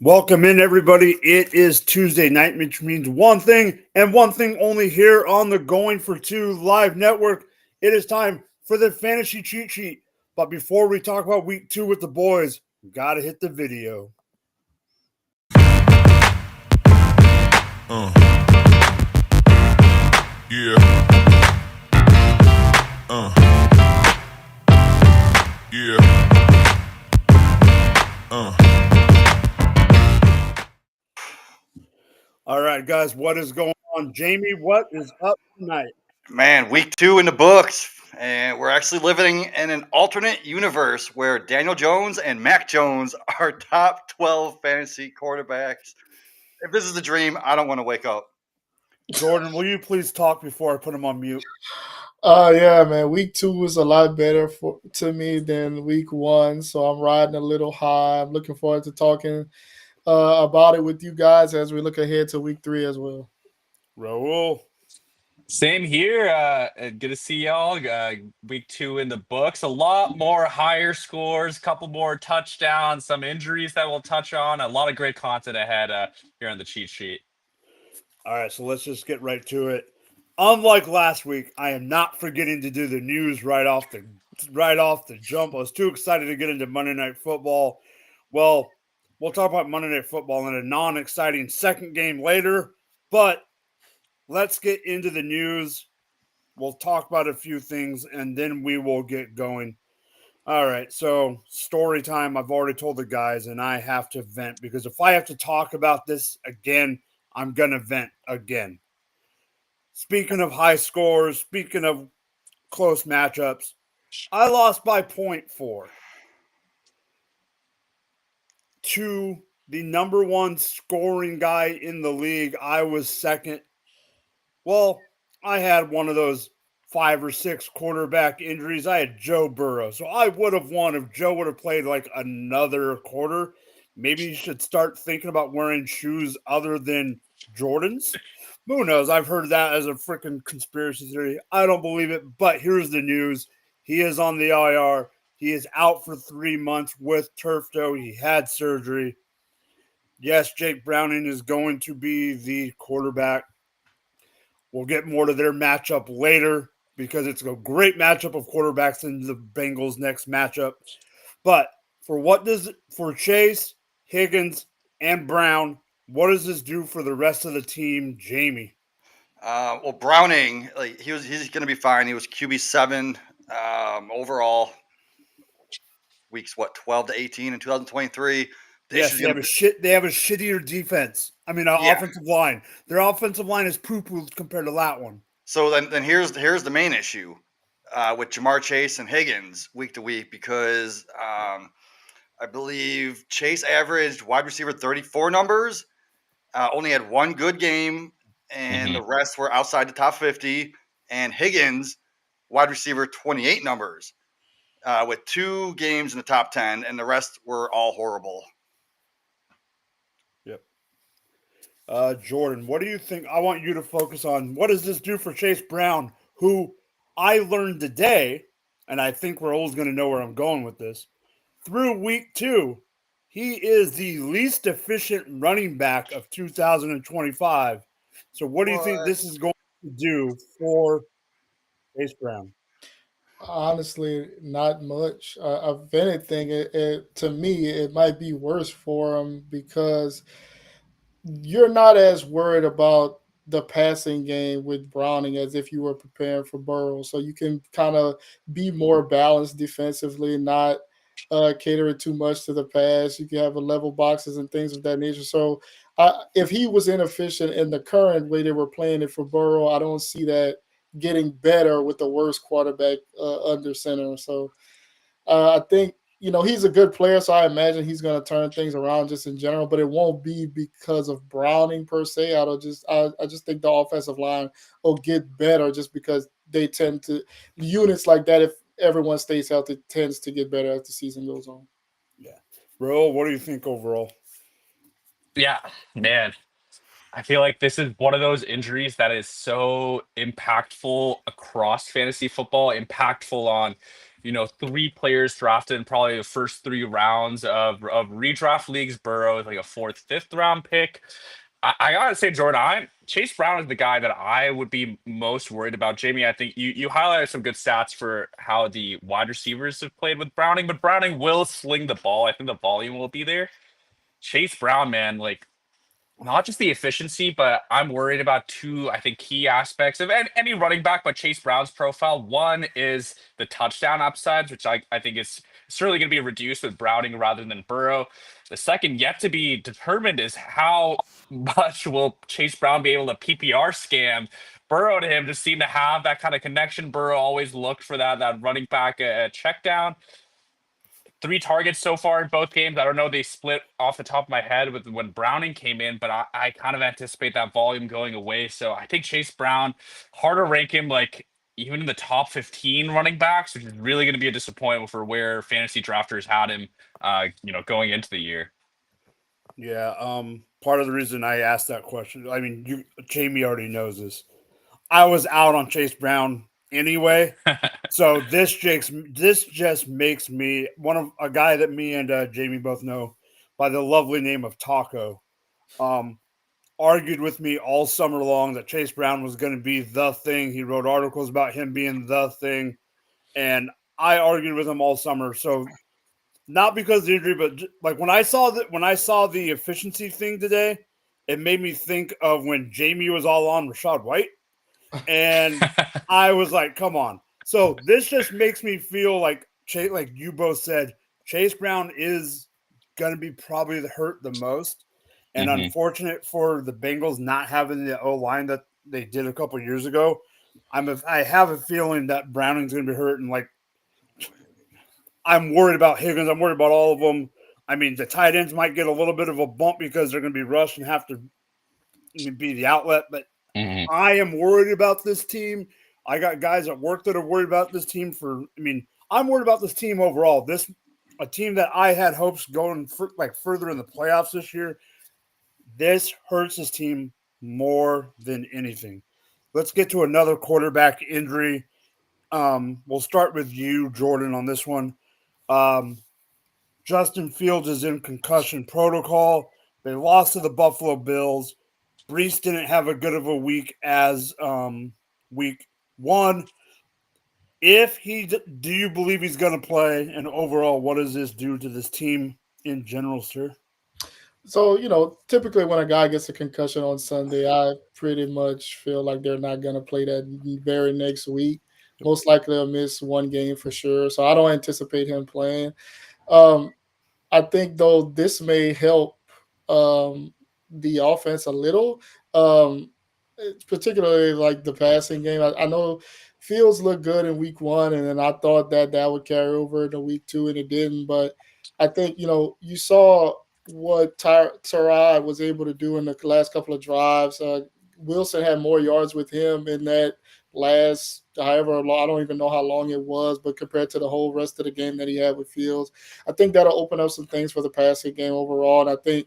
Welcome in, everybody. It is Tuesday night, which means one thing and one thing only here on the Going for Two Live Network. It is time for the Fantasy Cheat Sheet. But before we talk about week 2 with the boys, we got to hit the video. Yeah. Yeah. All right, guys, what is going on? Jamie, what is up tonight? Man, week 2 in the books, and we're actually living in an alternate universe where Daniel Jones and Mac Jones are top 12 fantasy quarterbacks. If this is a dream, I don't want to wake up. Jordan, will you please talk before I put him on mute? Yeah, man. Week 2 was a lot better to me than week 1, so I'm riding a little high. I'm looking forward to talking about it with you guys as we look ahead to week 3 as well. Raul. Same here. Good to see y'all. Week 2 in the books. A lot more higher scores, couple more touchdowns, some injuries that we'll touch on. A lot of great content ahead here on the cheat sheet. All right, so let's just get right to it. Unlike last week, I am not forgetting to do the news right off the jump. I was too excited to get into Monday Night Football. Well, we'll talk about Monday Night Football in a non-exciting second game later, but let's get into the news. We'll talk about a few things, and then we will get going. All right, so story time. I've already told the guys, and I have to vent because if I have to talk about this again, I'm going to vent again. Speaking of high scores, speaking of close matchups, I lost by 0.4 to the number one scoring guy in the league. I was second. Well, I had one of those 5 or 6 quarterback injuries. I had Joe Burrow. So I would have won if Joe would have played like another quarter. Maybe you should start thinking about wearing shoes other than Jordans. Who knows? I've heard that as a freaking conspiracy theory. I don't believe it, but here's the news. He is on the IR. He is out for 3 months with turf toe. He had surgery. Yes, Jake Browning is going to be the quarterback. We'll get more to their matchup later because it's a great matchup of quarterbacks in the Bengals' next matchup. But for Chase, Higgins, and Brown, what does this do for the rest of the team, Jamie? Well, Browning, he's going to be fine. He was QB7 overall. Weeks 12 to 18 in 2023. Yes, they have a shittier defense. I mean, offensive line. Their offensive line is poo-poo compared to that one. So then here's the main issue with Jamar Chase and Higgins week to week because I believe Chase averaged wide receiver 34 numbers, only had one good game, and the rest were outside the top 50. And Higgins, wide receiver 28 numbers with 2 games in the top 10, and the rest were all horrible. Yep. Jordan, what do you think? I want you to focus on what does this do for Chase Brown, who I learned today, and I think we're always going to know where I'm going with this. Through week 2, he is the least efficient running back of 2025. So what do you think this is going to do for Chase Brown? Honestly, not much. If anything, to me, it might be worse for him because you're not as worried about the passing game with Browning as if you were preparing for Burrow. So you can kind of be more balanced defensively, not cater too much to the pass. You can have a level boxes and things of that nature. So if he was inefficient in the current way they were playing it for Burrow, I don't see that getting better with the worst quarterback under center. So I think he's a good player, so I imagine he's going to turn things around just in general. But it won't be because of Browning per se. I just think the offensive line will get better just because they tend to units like that. If everyone stays healthy, tends to get better as the season goes on. Yeah, Bro, what do you think overall? Yeah, man. I feel like this is one of those injuries that is so impactful across fantasy football, impactful on 3 players drafted in probably the first 3 rounds of redraft leagues. Burrow is like a 4th, 5th round pick. I gotta say, Jordan, Chase Brown is the guy that I would be most worried about. Jamie, I think you highlighted some good stats for how the wide receivers have played with Browning, but Browning will sling the ball. I think the volume will be there. Chase Brown, man, like not just the efficiency, but I'm worried about 2, I think, key aspects of any running back, but Chase Brown's profile. One is the touchdown upsides, which I think is certainly going to be reduced with Browning rather than Burrow. The second, yet to be determined, is how much will Chase Brown be able to PPR scam Burrow to him. Just seem to have that kind of connection. Burrow always looked for that running back check down. 3 targets so far in both games. I don't know, they split off the top of my head with when Browning came in, but I kind of anticipate that volume going away. So I think Chase Brown, hard to rank him like even in the top 15 running backs, which is really going to be a disappointment for where fantasy drafters had him going into the year. Yeah, part of the reason I asked that question, I mean, Jamie already knows this. I was out on Chase Brown anyway. So this just makes me a guy that me and Jamie both know by the lovely name of Taco. Argued with me all summer long that Chase Brown was going to be the thing. He wrote articles about him being the thing, and I argued with him all summer. So not because of the injury, but like when I saw the efficiency thing today, it made me think of when Jamie was all on Rachaad White, and I was like, "Come on!" So this just makes me feel like like you both said, Chase Brown is going to be probably hurt the most, and unfortunate for the Bengals not having the O line that they did a couple years ago. I have a feeling that Browning's going to be hurt, and like I'm worried about Higgins. I'm worried about all of them. I mean, the tight ends might get a little bit of a bump because they're going to be rushed and have to be the outlet, but I am worried about this team. I got guys at work that are worried about this team I'm worried about this team overall. A team that I had hopes going further in the playoffs this year. This hurts this team more than anything. Let's get to another quarterback injury. We'll start with you, Jordan, on this one. Justin Fields is in concussion protocol. They lost to the Buffalo Bills. Brees didn't have a good of a week as week 1. Do you believe he's going to play? And overall, what does this do to this team in general, sir? So, typically when a guy gets a concussion on Sunday, I pretty much feel like they're not going to play that very next week. Most likely they'll miss 1 game for sure. So I don't anticipate him playing. I think, though, this may help the offense a little, particularly like the passing game. I know Fields looked good in week 1, and then I thought that would carry over into week 2, and it didn't. But I think, you saw what Tyrod was able to do in the last couple of drives. Wilson had more yards with him in that last, however long, I don't even know how long it was, but compared to the whole rest of the game that he had with Fields, I think that'll open up some things for the passing game overall. And I think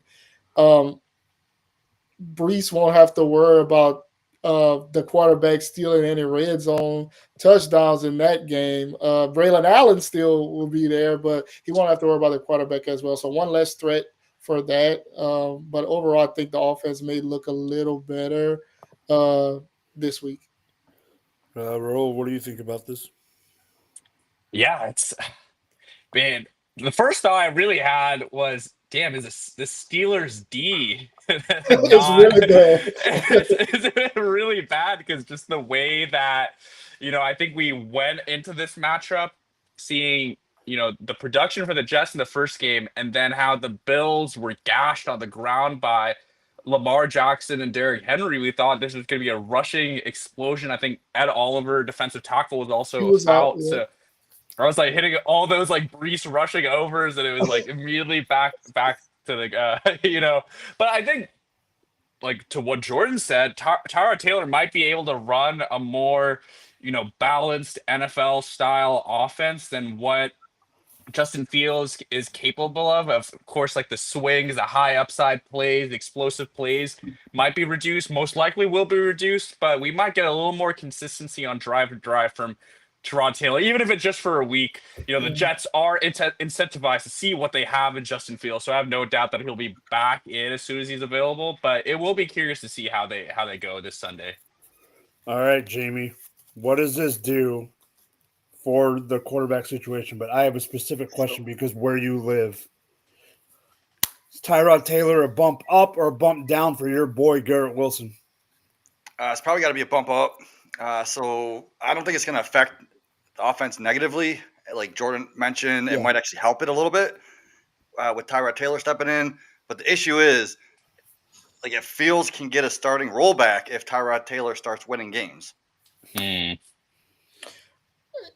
Brees won't have to worry about the quarterback stealing any red zone touchdowns in that game. Braylon Allen still will be there, but he won't have to worry about the quarterback as well. So one less threat for that. But overall, I think the offense may look a little better this week. Raul, what do you think about this? Yeah, man. The first thought I really had was, damn, is the Steelers D It's really bad. it's really bad because just the way that, I think we went into this matchup seeing, the production for the Jets in the first game and then how the Bills were gashed on the ground by Lamar Jackson and Derrick Henry. We thought this was going to be a rushing explosion. I think Ed Oliver, defensive tackle, was He also was out. out. Yeah. So I was like hitting all those like Brees rushing overs, and it was like immediately back to the But I think, like, to what Jordan said, Tyrod Taylor might be able to run a more balanced NFL style offense than what Justin Fields is capable of. Of course, like the swings, the high upside plays, the explosive plays might be reduced. Most likely will be reduced, but we might get a little more consistency on drive to drive from Tyrod Taylor, even if it's just for a week. You know, the Jets are incentivized to see what they have in Justin Fields, so I have no doubt that he'll be back in as soon as he's available. But it will be curious to see how they go this Sunday. All right, Jamie, what does this do for the quarterback situation? But I have a specific question because where you live. Is Tyrod Taylor a bump up or a bump down for your boy Garrett Wilson? It's probably got to be a bump up. So I don't think it's going to affect the offense negatively. Like Jordan mentioned, it might actually help it a little bit with Tyrod Taylor stepping in. But the issue is, like, if Fields can get a starting rollback if Tyrod Taylor starts winning games.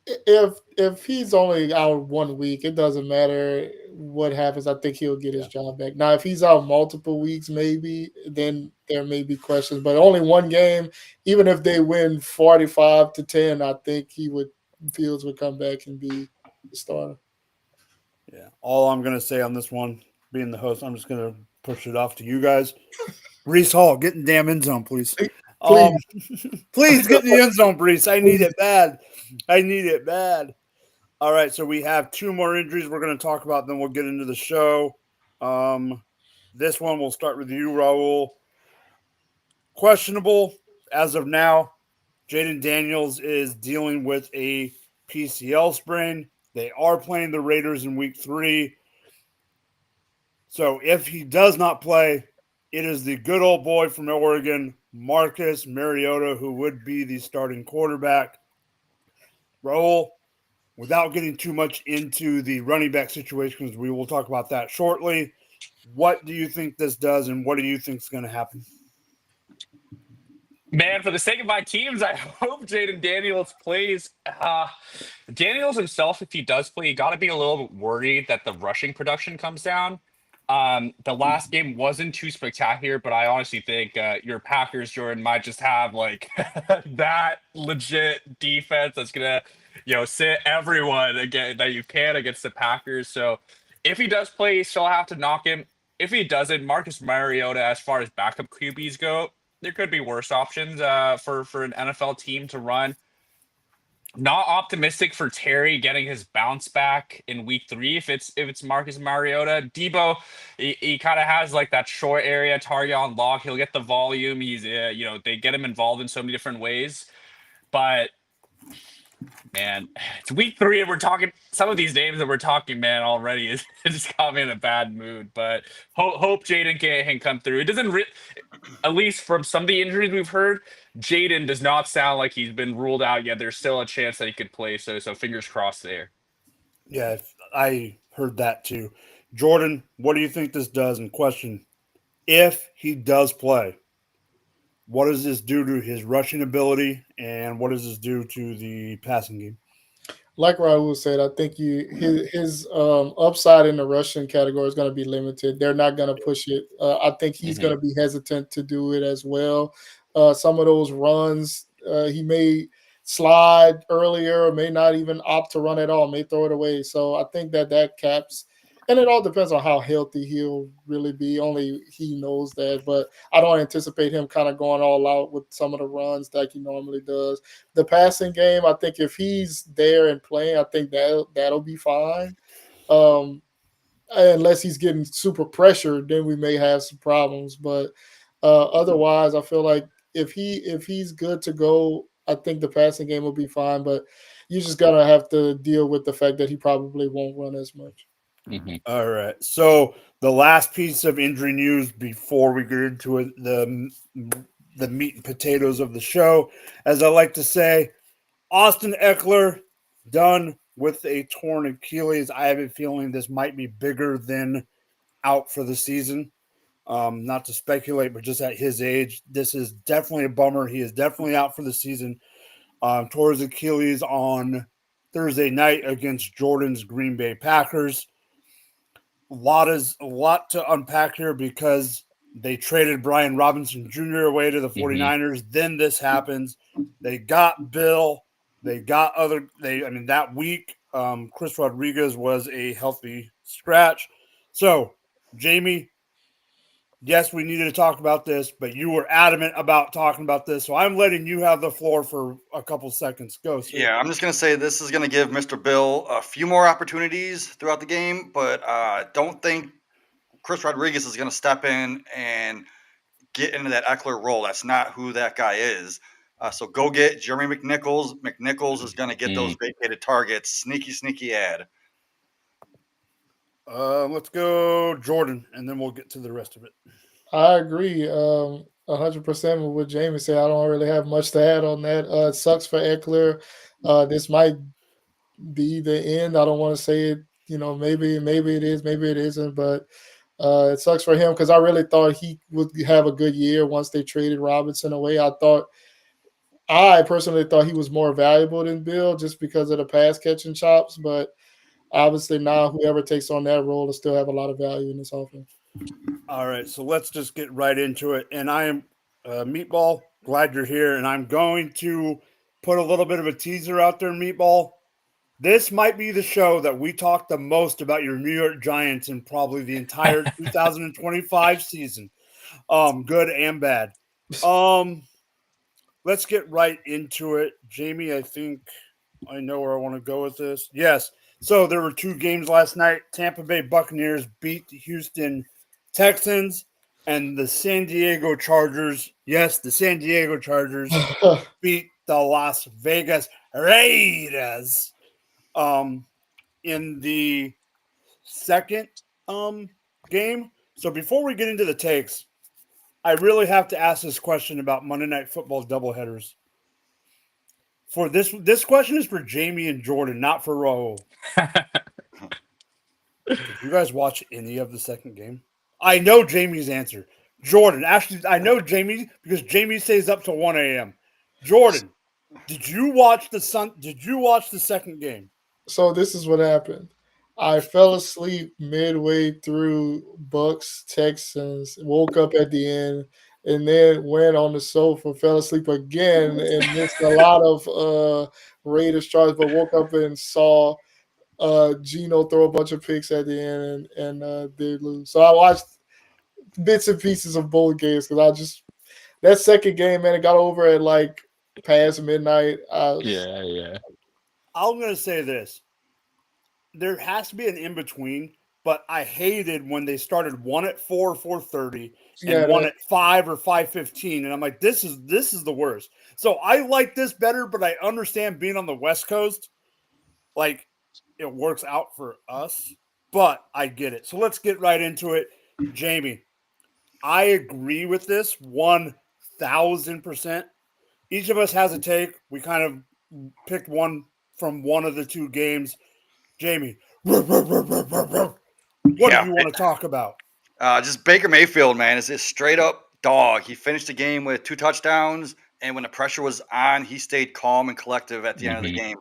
If he's only out 1 week, it doesn't matter what happens. I think he'll get his job back. Now, if he's out multiple weeks, maybe then there may be questions. But only one game, even if they win 45-10, I think Fields would come back and be the starter. Yeah. All I'm gonna say on this one, being the host, I'm just gonna push it off to you guys. Brees Hall, get in the damn end zone, please. Please. Please get in the end zone, Brees. I need it bad. I need it bad. All right, so we have two more injuries we're going to talk about, then we'll get into the show. This one, we'll start with you, Raul. Questionable as of now. Jaden Daniels is dealing with a PCL sprain. They are playing the Raiders in week 3. So if he does not play, it is the good old boy from Oregon, Marcus Mariota, who would be the starting quarterback. Raul, without getting too much into the running back situations, we will talk about that shortly. What do you think this does, and what do you think is going to happen? Man, for the sake of my teams, I hope Jaden Daniels plays. Daniels himself, if he does play, you got to be a little worried that the rushing production comes down. The last game wasn't too spectacular, but I honestly think your Packers, Jordan, might just have like that legit defense that's gonna, sit everyone again that you can against the Packers. So if he does play, you still have to knock him. If he doesn't, Marcus Mariota, as far as backup QBs go, there could be worse options for an NFL team to run. Not optimistic for Terry getting his bounce back in week 3 if it's Marcus Mariota. Debo, he kind of has like that short area target on lock. He'll get the volume. He's they get him involved in so many different ways. But man, it's week 3 and we're talking some of these names that we're talking, man, already it just got me in a bad mood. But hope Jaden can come through. It doesn't at least from some of the injuries we've heard, Jaden does not sound like he's been ruled out yet. There's still a chance that he could play. So fingers crossed there. Yeah, I heard that too. Jordan, what do you think this does? And question, if he does play, what does this do to his rushing ability, and what does this do to the passing game? Like Raul said, I think his upside in the rushing category is going to be limited. They're not going to push it. I think he's going to be hesitant to do it as well. Some of those runs, he may slide earlier, may not even opt to run at all, may throw it away. So I think that caps. And it all depends on how healthy he'll really be. Only he knows that. But I don't anticipate him kind of going all out with some of the runs like he normally does. The passing game, I think if he's there and playing, I think that'll be fine. Unless he's getting super pressured, then we may have some problems. But otherwise, I feel like if he's good to go, I think the passing game will be fine. But you're just gonna have to deal with the fact that he probably won't run as much. All right. So the last piece of injury news before we get into it, the meat and potatoes of the show, as I like to say, Austin Eckler done with a torn Achilles. I have a feeling this might be bigger than out for the season. Not to speculate, but just at his age, this is definitely a bummer. He is definitely out for the season. Tore his Achilles on Thursday night against Jordan's Green Bay Packers. A lot to unpack here because they traded Brian Robinson Jr. away to the 49ers. Then this happens. They got Bill. They got that week, Chris Rodriguez was a healthy scratch. So, Jamie, yes, we needed to talk about this, but you were adamant about talking about this, so I'm letting you have the floor for a couple seconds. Go, sir. Yeah, I'm just gonna say this is gonna give Mr. Bill a few more opportunities throughout the game, but don't think Chris Rodriguez is gonna step in and get into that Eckler role. That's not who that guy is. So go get Jeremy McNichols. McNichols is gonna get those vacated targets. Sneaky ad. Let's go Jordan, and then we'll get to the rest of it. I agree 100% with what Jamie said. I don't really have much to add on that. It sucks for Eckler. This might be the end. I don't want to say it. Maybe it is, maybe it isn't, but it sucks for him because I really thought he would have a good year once they traded Robinson away. I personally thought he was more valuable than Bill just because of the pass catching chops, but obviously now whoever takes on that role will still have a lot of value in this offense. All right, so let's just get right into it. And I am Meatball, glad you're here, and I'm going to put a little bit of a teaser out there, Meatball. This might be the show that we talk the most about your New York Giants in probably the entire 2025 season. Good and bad. Let's get right into it. Jamie, I think I know where I want to go with this. Yes. So there were two games last night. Tampa Bay Buccaneers beat the Houston Texans, and the San Diego Chargers. Yes, the San Diego Chargers beat the Las Vegas Raiders. In the second game. So before we get into the takes, I really have to ask this question about Monday Night Football doubleheaders. For this question is for Jamie and Jordan, not for Raul. Did you guys watch any of the second game? I know Jamie's answer. Jordan, actually, I know Jamie because Jamie stays up till 1 a.m. Jordan, did you watch the second game? So this is what happened. I fell asleep midway through Bucks Texans, woke up at the end, and then went on the sofa, fell asleep again, and missed a lot of Raiders charges, but woke up and saw Gino throw a bunch of picks at the end and did lose. So I watched bits and pieces of both games because that second game, man, it got over at like past midnight. Yeah. I'm going to say this. There has to be an in-between, but I hated when they started one at 4:30 and one at 5 or 5:15, and I'm like, this is the worst. So I like this better, but I understand being on the West Coast, like it works out for us, but I get it. So let's get right into it. Jamie, I agree with this 1,000%. Each of us has a take. We kind of picked one from one of the two games. Jamie, what do you want to talk about? Just Baker Mayfield, man, is a straight up dog. He finished the game with 2 touchdowns, and when the pressure was on, he stayed calm and collective at the end of the game.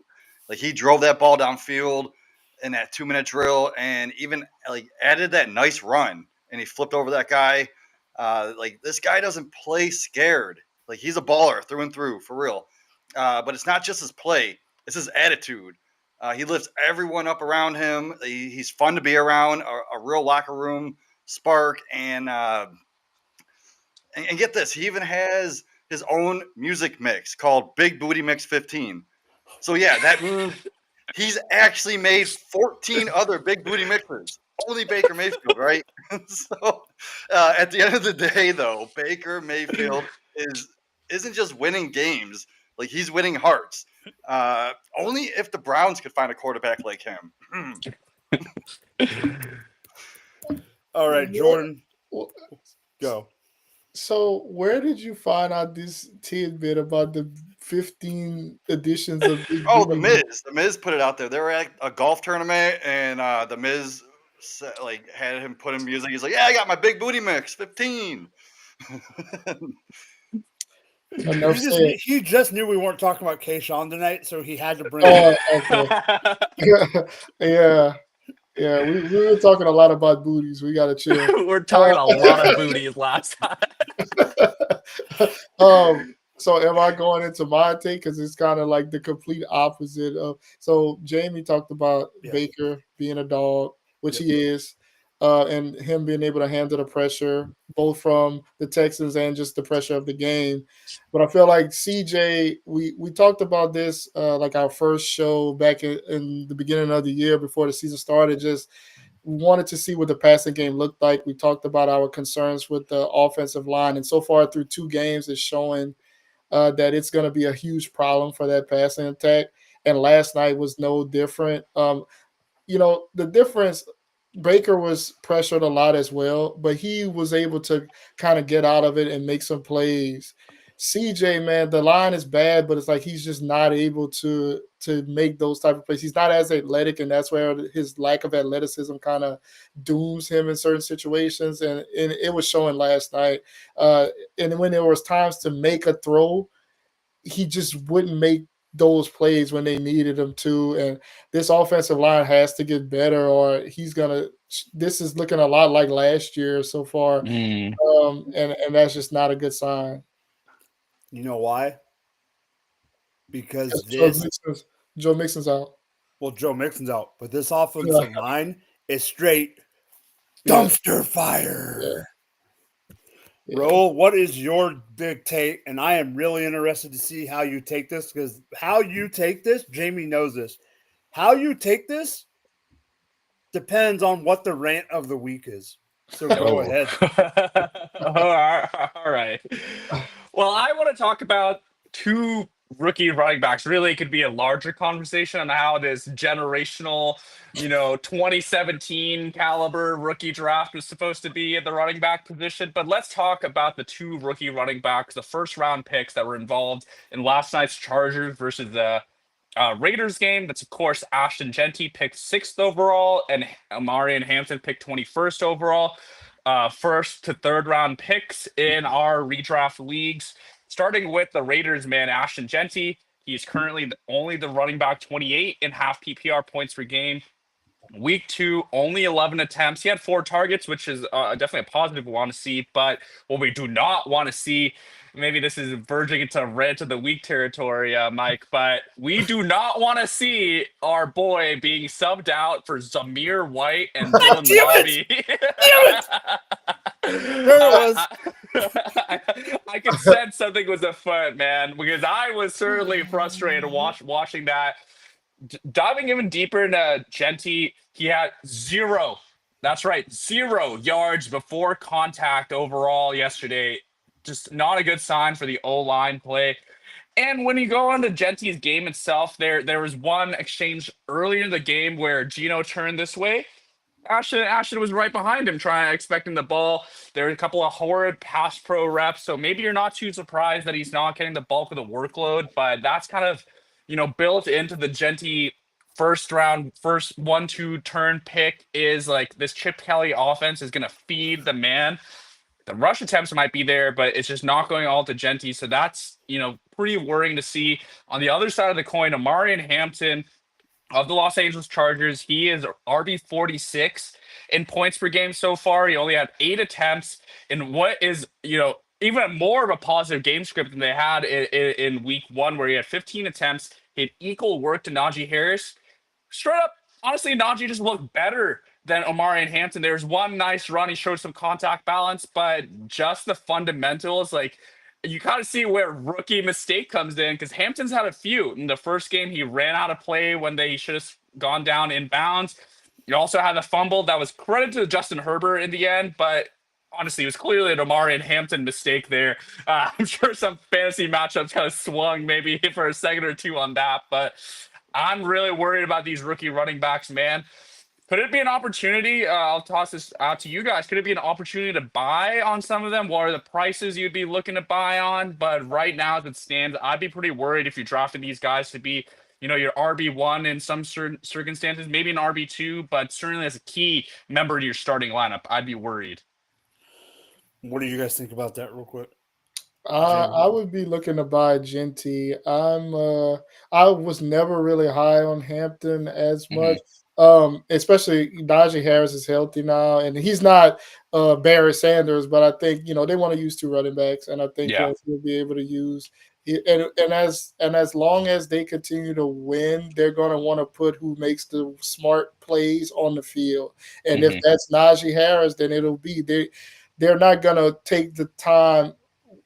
Like he drove that ball downfield in that 2-minute drill, and even like added that nice run, and he flipped over that guy. Like this guy doesn't play scared. Like he's a baller through and through, for real. But it's not just his play; it's his attitude. He lifts everyone up around him. He's fun to be around, a real locker room spark, and get this, he even has his own music mix called Big Booty Mix 15. So yeah, that means he's actually made 14 other Big Booty mixes. Only Baker Mayfield, right? So at the end of the day, though, Baker Mayfield isn't just winning games. Like he's winning hearts. Only if the Browns could find a quarterback like him. All right, Jordan, go. So where did you find out this tidbit about the 15 editions of Big Oh, Booty? the Miz. The Miz put it out there. They were at a golf tournament, and the Miz had him put in music. He's like, "Yeah, I got my Big Booty Mix 15." He just knew we weren't talking about Kayshawn tonight, so he had to bring it. Okay. Yeah, we were talking a lot about booties. We got to chill. We're talking a lot of booties last time. So am I going into my take? Because it's kind of like the complete opposite of. So Jamie talked about Baker being a dog, which he is. and him being able to handle the pressure, both from the Texans and just the pressure of the game. But I feel like CJ, we talked about this like our first show back in the beginning of the year before the season started. Just we wanted to see what the passing game looked like. We talked about our concerns with the offensive line, and so far through 2 games, it's showing that it's going to be a huge problem for that passing attack. And last night was no different. The difference, Baker was pressured a lot as well, but he was able to kind of get out of it and make some plays. CJ, man, the line is bad, but it's like he's just not able to make those type of plays. He's not as athletic, and that's where his lack of athleticism kind of dooms him in certain situations. And it was showing last night. And when there was times to make a throw, he just wouldn't make those plays when they needed him to. And this offensive line has to get better, or he's gonna. This is looking a lot like last year so far, and that's just not a good sign. You know why? Because Joe Mixon's out. Well, Joe Mixon's out, but this offensive line is straight Yeah. dumpster fire. Yeah. Raul, what is your big take? And I am really interested to see how you take this, because how you take this, Jamie knows this. How you take this depends on what the rant of the week is. So go ahead. All right. Well, I want to talk about 2 rookie running backs. Really, it could be a larger conversation on how this generational, 2017 caliber rookie draft was supposed to be at the running back position. But let's talk about the 2 rookie running backs, the first round picks that were involved in last night's Chargers versus the Raiders game. That's, of course, Ashton Genty picked 6th overall, and Amari and Hampton picked 21st overall. First to third round picks in our redraft leagues. Starting with the Raiders, man, Ashton Genty. He's currently only the running back 28 in half PPR points per game. Week 2, only 11 attempts. He had 4 targets, which is definitely a positive we want to see. But what we do not want to see, maybe this is verging into rant of the week territory, Mike, but we do not want to see our boy being subbed out for Zamir White and Dylan Lobby. There it was. I could sense something was afoot, man, because I was certainly frustrated watching that. Diving even deeper into Genty, he had 0. That's right, 0 yards before contact overall yesterday. Just not a good sign for the O-line play. And when you go on to Genty's game itself, there was one exchange earlier in the game where Gino turned this way. Ashton was right behind him, expecting the ball. There were a couple of horrid pass pro reps, so maybe you're not too surprised that he's not getting the bulk of the workload. But that's kind of, built into the Genty first 1-2 turn pick is like this Chip Kelly offense is going to feed the man. The rush attempts might be there, but it's just not going all to Genty. So that's, pretty worrying to see. On the other side of the coin, Amari and Hampton of the Los Angeles Chargers, he is RB 46 in points per game so far. He only had 8 attempts in what is, even more of a positive game script than they had in week 1, where he had 15 attempts. He had equal work to Najee Harris. Straight up, honestly, Najee just looked better than Omari and Hampton. There's one nice run. He showed some contact balance, but just the fundamentals, like, you kind of see where rookie mistake comes in, because Hampton's had a few. In the first game, he ran out of play when they should have gone down in bounds. You also had the fumble that was credit to Justin Herbert in the end, but honestly, it was clearly an Amari and Hampton mistake there. I'm sure some fantasy matchups kind of swung maybe for a second or two on that, but I'm really worried about these rookie running backs, man. Could it be an opportunity? I'll toss this out to you guys. Could it be an opportunity to buy on some of them? What are the prices you'd be looking to buy on? But right now, as it stands, I'd be pretty worried if you drafted these guys to be, your RB1 in some certain circumstances, maybe an RB2, but certainly as a key member to your starting lineup, I'd be worried. What do you guys think about that, real quick? I would be looking to buy Genty. I was never really high on Hampton as much. Especially Najee Harris is healthy now, and he's not Barry Sanders, but I think they want to use 2 running backs, and I think he'll be able to use And as long as they continue to win, they're going to want to put who makes the smart plays on the field. And if Mhm. that's Najee Harris, then it'll be they're not going to take the time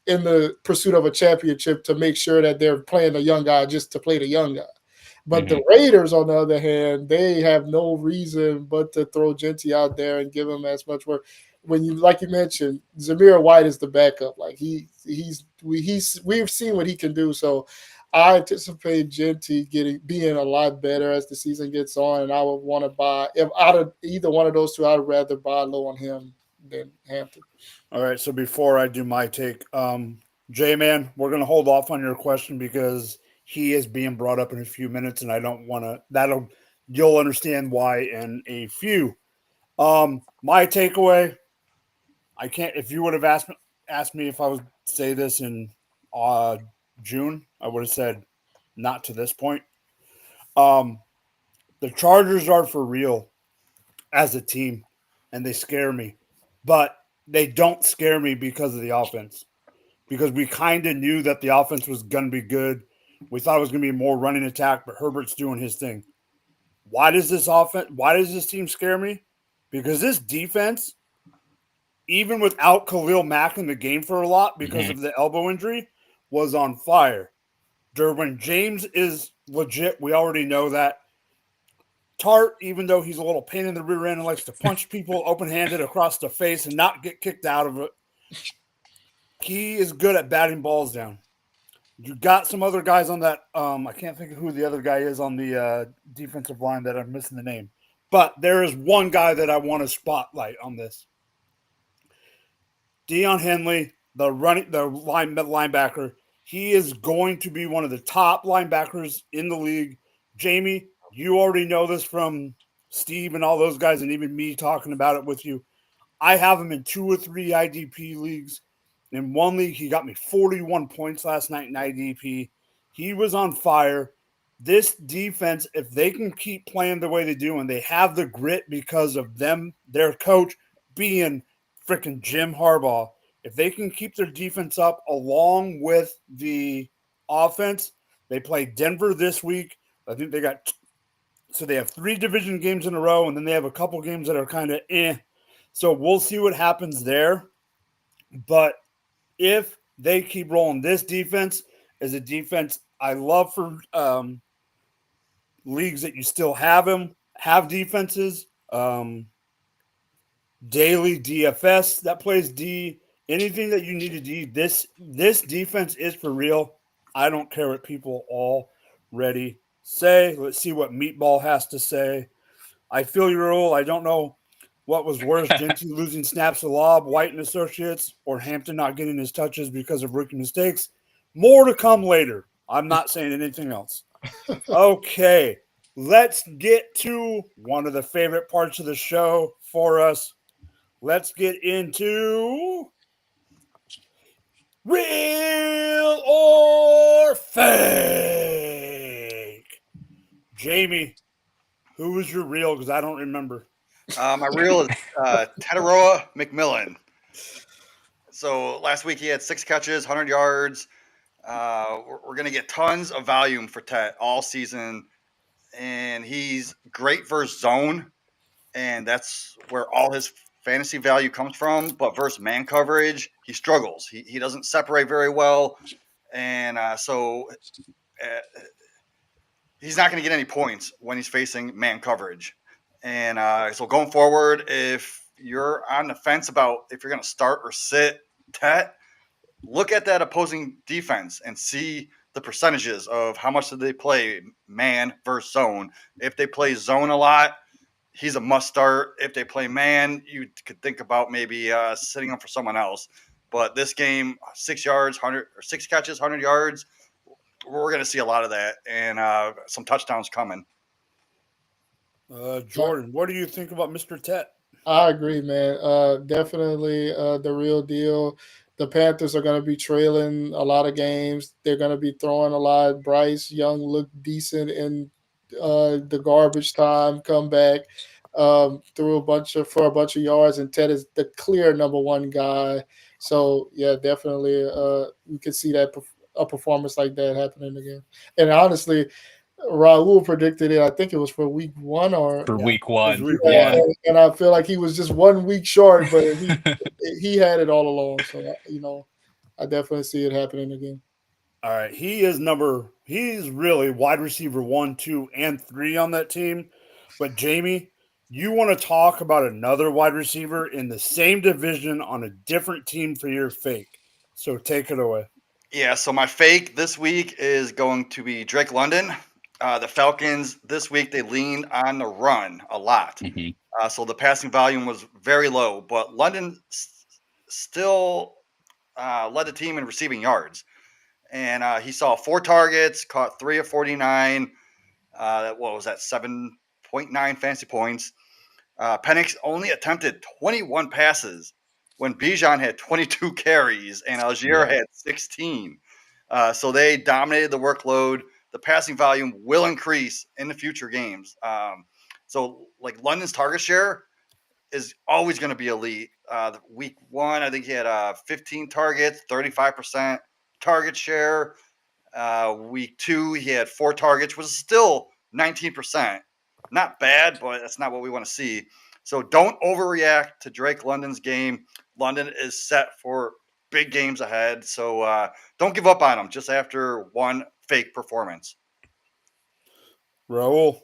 in the pursuit of a championship to make sure that they're playing a young guy just to play the young guy. But the Raiders, on the other hand, they have no reason but to throw Genty out there and give him as much work. When you, like you mentioned, Zamir White is the backup. Like we've seen what he can do. So I anticipate Genty being a lot better as the season gets on, and I would want to buy, if out of either one of those two, I'd rather buy low on him than Hampton. All right. So before I do my take, J-Man, we're going to hold off on your question because he is being brought up in a few minutes, and I don't want to. You'll understand why in a few. My takeaway, I can't. If you would have asked me if I would say this in June, I would have said not to this point. Um, the Chargers are for real as a team, and they scare me, but they don't scare me because of the offense. Because we kind of knew that the offense was going to be good. We thought it was going to be more running attack, but Herbert's doing his thing. Why does this team scare me? Because this defense, even without Khalil Mack in the game for a lot because of the elbow injury, was on fire. Derwin James is legit. We already know that. Tart, even though he's a little pain in the rear end and likes to punch people open-handed across the face and not get kicked out of it, he is good at batting balls down. You got some other guys on that. I can't think of who the other guy is on the defensive line that I'm missing the name. But there is one guy that I want to spotlight on this. Deion Henley, the linebacker. He is going to be one of the top linebackers in the league. Jamie, you already know this from Steve and all those guys, and even me talking about it with you. I have him in 2 or 3 IDP leagues. In one league, he got me 41 points last night in IDP. He was on fire. This defense, if they can keep playing the way they do, and they have the grit because of them, their coach being freaking Jim Harbaugh, if they can keep their defense up along with the offense, they play Denver this week. I think they have 3 division games in a row, and then they have a couple games that are kind of So we'll see what happens there. But if they keep rolling, this defense is a defense I love for leagues that you still have defenses. Daily DFS that plays D. Anything that you need to D. This defense is for real. I don't care what people already say. Let's see what Meatball has to say. I feel your role. I don't know what was worse, Genty losing snaps to Lob, White and Associates, or Hampton not getting his touches because of rookie mistakes. More to come later. I'm not saying anything else. Okay, let's get to one of the favorite parts of the show for us. Let's get into real or fake. Jamie, who was your real? Because I don't remember. My real is Tataroa McMillan. So last week he had 6 catches, 100 yards. We're going to get tons of volume for Tet all season. And he's great versus zone. And that's where all his fantasy value comes from. But versus man coverage, he struggles. He doesn't separate very well. And so he's not going to get any points when he's facing man coverage. And so going forward, if you're on the fence about if you're going to start or sit Tet, look at that opposing defense and see the percentages of how much do they play man versus zone. If they play zone a lot, he's a must start. If they play man, you could think about maybe sitting him for someone else. But this game, 6 yards, 6 catches, 100 yards, we're going to see a lot of that and some touchdowns coming. Jordan, what do you think about Mr. Tet? I agree, man. Definitely the real deal. The Panthers are going to be trailing a lot of games. They're going to be throwing a lot. Bryce Young looked decent in the garbage time comeback. Threw for a bunch of yards, and Ted is the clear number 1 guy. So yeah, definitely we could see that a performance like that happening again. And honestly, Raul predicted it. I think it was for week one or for Yeah, week it was one. week yeah, one. and I feel like he was just 1 week short, but he had it all along. So I definitely see it happening again. All right, he's really wide receiver 1, 2, and 3 on that team. But Jamie, you want to talk about another wide receiver in the same division on a different team for your fake. So take it away. Yeah, so my fake this week is going to be Drake London. The Falcons this week, they leaned on the run a lot. Mhm. So the passing volume was very low, but London still led the team in receiving yards. And he saw 4 targets, caught 3 of 49. What was that? 7.9 fantasy points. Penix only attempted 21 passes when Bijan had 22 carries and Algier Yeah. had 16. So they dominated the workload. The passing volume will increase in the future games. So like London's target share is always going to be elite. Week one, I think he had 15 targets, 35% target share. Week two, he had 4 targets, which is still 19%. Not bad, but that's not what we want to see. So don't overreact to Drake London's game. London is set for big games ahead. So don't give up on him just after one fake performance. Raul.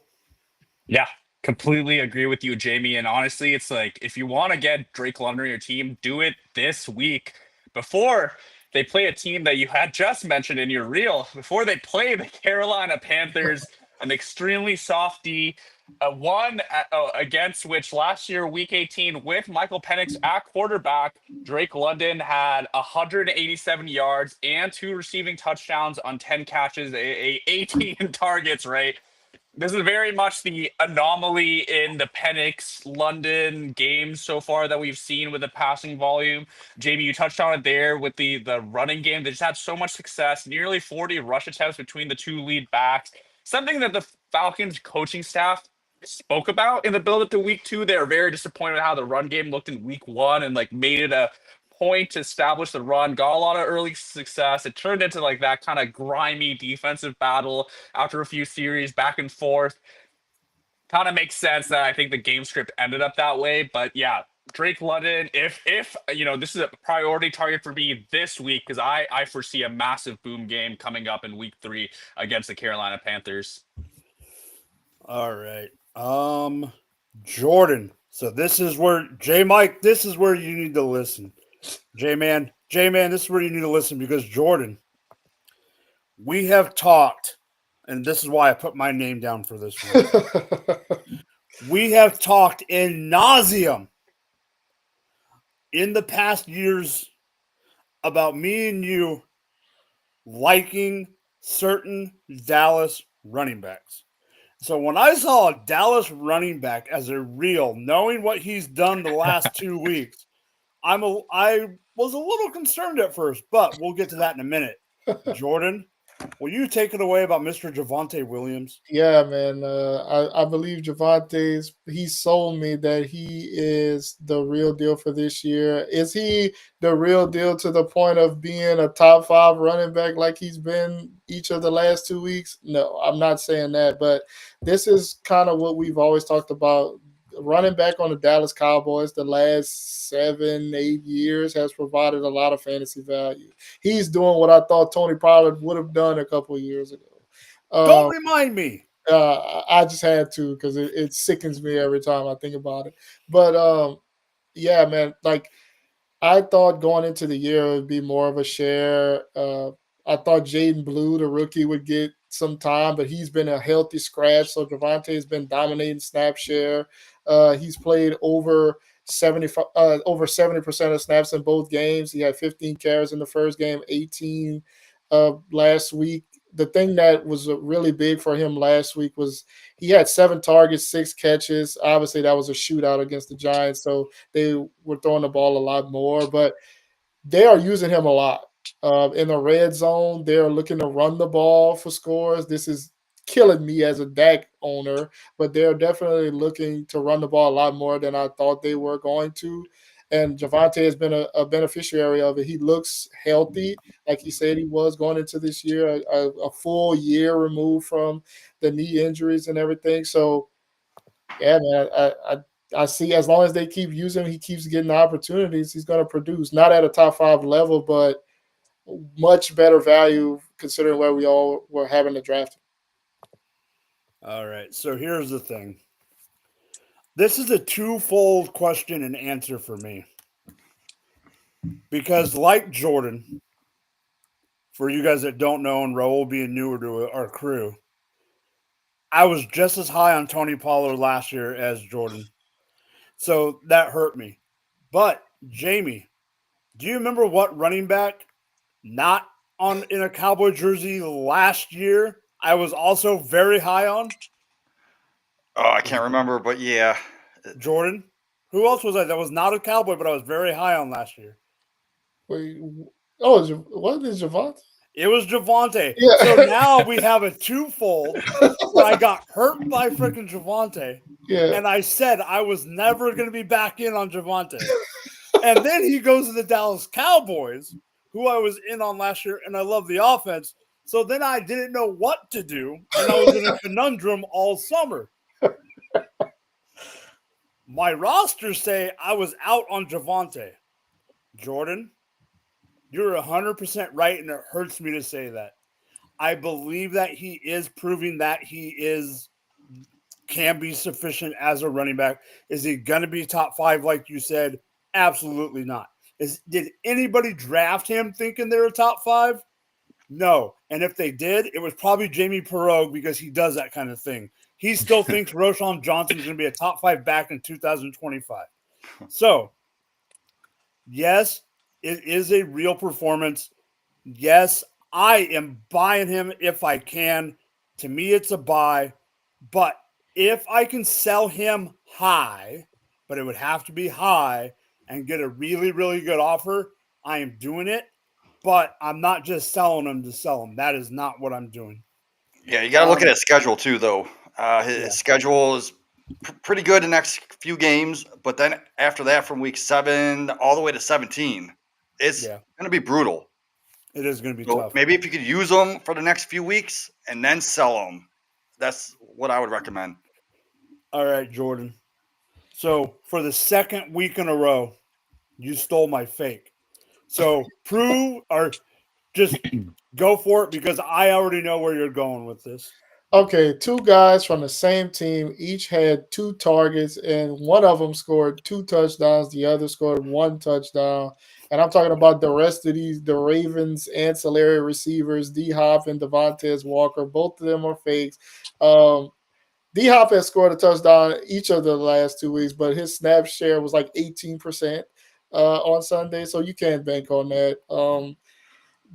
Yeah, completely agree with you, Jamie. And honestly, it's like if you want to get Drake London on your team, do it this week before they play a team that you had just mentioned in your reel. Before they play the Carolina Panthers, an extremely softy one against which last year, Week 18, with Michael Penix at quarterback, Drake London had 187 yards and 2 receiving touchdowns on 10 catches, 18 targets, right? This is very much the anomaly in the Penix London games so far that we've seen with the passing volume. Jamie, you touched on it there with the running game. They just had so much success, nearly 40 rush attempts between the two lead backs. Something that the Falcons coaching staff spoke about in the build up to week two. They were very disappointed with how the run game looked in week one and like made it a point to establish the run, got a lot of early success. It turned into like that kind of grimy defensive battle after a few series back and forth. Kind of makes sense that I think the game script ended up that way. But yeah, Drake London, if this is a priority target for me this week because I foresee a massive boom game coming up in week 3 against the Carolina Panthers. All right. Jordan. So this is where Mike, this is where you need to listen. Man, this is where you need to listen because Jordan, we have talked, and this is why I put my name down for this one. We have talked in nauseum in the past years about me and you liking certain Dallas running backs. So when I saw a Dallas running back as a real, knowing what he's done the last 2 weeks, I was a little concerned at first, but we'll get to that in a minute. Jordan, will you take it away about Mr. Javonte Williams? Yeah, man. I believe Javante's. He sold me that he is the real deal for this year. Is he the real deal to the point of being a top 5 running back like he's been each of the last 2 weeks? No, I'm not saying that. But this is kind of what we've always talked about. Running back on the Dallas Cowboys the last 7-8 years has provided a lot of fantasy value. He's doing what I thought Tony Pollard would have done a couple of years ago. Don't remind me. I just had to because it sickens me every time I think about it. But yeah, man, like I thought going into the year it would be more of a share. I thought Jaden Blue, the rookie, would get some time, but he's been a healthy scratch. So Javante has been dominating snap share. He's played over 70% of snaps in both games. He had 15 carries in the first game, 18 last week. The thing that was really big for him last week was he had 7 targets, 6 catches. Obviously, that was a shootout against the Giants, so they were throwing the ball a lot more. But they are using him a lot in the red zone. They're looking to run the ball for scores. This is killing me as a Dak owner, but they're definitely looking to run the ball a lot more than I thought they were going to. And Javante has been a beneficiary of it. He looks healthy, like he said he was going into this year, a full year removed from the knee injuries and everything. So, yeah, man, I see as long as they keep using him, he keeps getting the opportunities, he's going to produce. Not at a top 5 level, but much better value considering where we all were having to draft him. All right. So here's the thing. This is a twofold question and answer for me. Because like Jordan, for you guys that don't know, and Raul being newer to our crew, I was just as high on Tony Pollard last year as Jordan. So that hurt me. But Jamie, do you remember what running back not on in a Cowboy jersey last year I was also very high on? Oh, I can't remember, but yeah. Jordan. Who else was I that was not a Cowboy, but I was very high on last year? Wait, oh, what is Javante? It was Javante. Yeah. So now we have a twofold where I got hurt by freaking Javante. Yeah. And I said I was never going to be back in on Javante. And then he goes to the Dallas Cowboys, who I was in on last year, and I love the offense. So then I didn't know what to do, and I was in a conundrum all summer. My rosters say I was out on Javante. Jordan, you're 100% right, and it hurts me to say that. I believe that he is proving that can be sufficient as a running back. Is he going to be top 5 like you said? Absolutely not. Did anybody draft him thinking they're a top 5? No. And if they did, it was probably Jamie Perot because he does that kind of thing. He still thinks Roschon Johnson is going to be a top 5 back in 2025. So, yes, it is a real performance. Yes, I am buying him if I can. To me, it's a buy. But if I can sell him high, but it would have to be high and get a really, really good offer, I am doing it. But I'm not just selling him to sell him. That is not what I'm doing. Yeah, you got to look at his schedule too, though. His schedule is pretty good the next few games, but then after that, from week 7 all the way to 17, it's going to be brutal. It is going to be tough. Maybe if you could use them for the next few weeks and then sell them, that's what I would recommend. All right, Jordan. So for the second week in a row, you stole my fake. So prove or just go for it because I already know where you're going with this. Okay, 2 guys from the same team each had 2 targets, and one of them scored 2 touchdowns. The other scored 1 touchdown. And I'm talking about the rest of the Ravens ancillary receivers, D-Hop and Devontae Walker. Both of them are fakes. D-Hop has scored a touchdown each of the last 2 weeks, but his snap share was like 18% on Sunday, so you can't bank on that.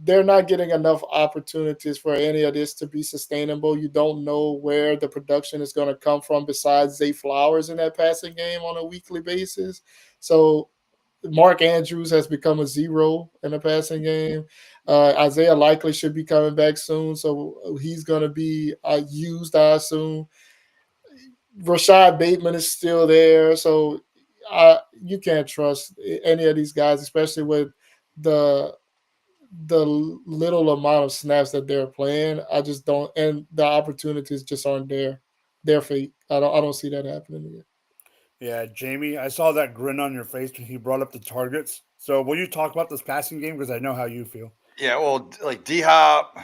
They're not getting enough opportunities for any of this to be sustainable. You don't know where the production is going to come from besides Zay Flowers in that passing game on a weekly basis. So Mark Andrews has become a 0 in the passing game. Isaiah likely should be coming back soon, so he's going to be used, I assume. Rashad Bateman is still there, so you can't trust any of these guys, especially with the little amount of snaps that they're playing. I just don't, and the opportunities just aren't there. They're fake. I don't see that happening again. Yeah, Jamie, I saw that grin on your face when he brought up the targets. So will you talk about this passing game because I know how you feel. Yeah, well, like D-Hop.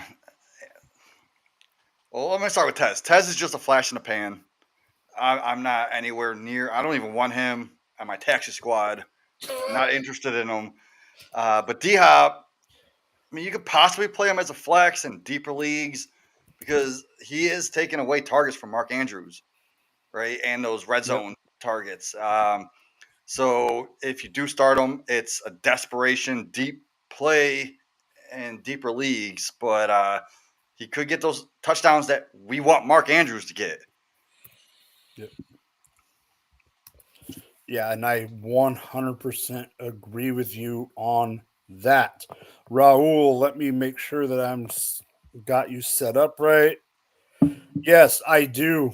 Well, let me start with Tez. Tez is just a flash in the pan. I'm not anywhere near. I don't even want him on my taxi squad. Not interested in him. But D-Hop, I mean, you could possibly play him as a flex in deeper leagues because he is taking away targets from Mark Andrews, right? And those red zone targets. So if you do start him, it's a desperation deep play in deeper leagues, but he could get those touchdowns that we want Mark Andrews to get. Yep. Yeah, and I 100% agree with you on that. Raul, let me make sure that I'm got you set up right. Yes, I do.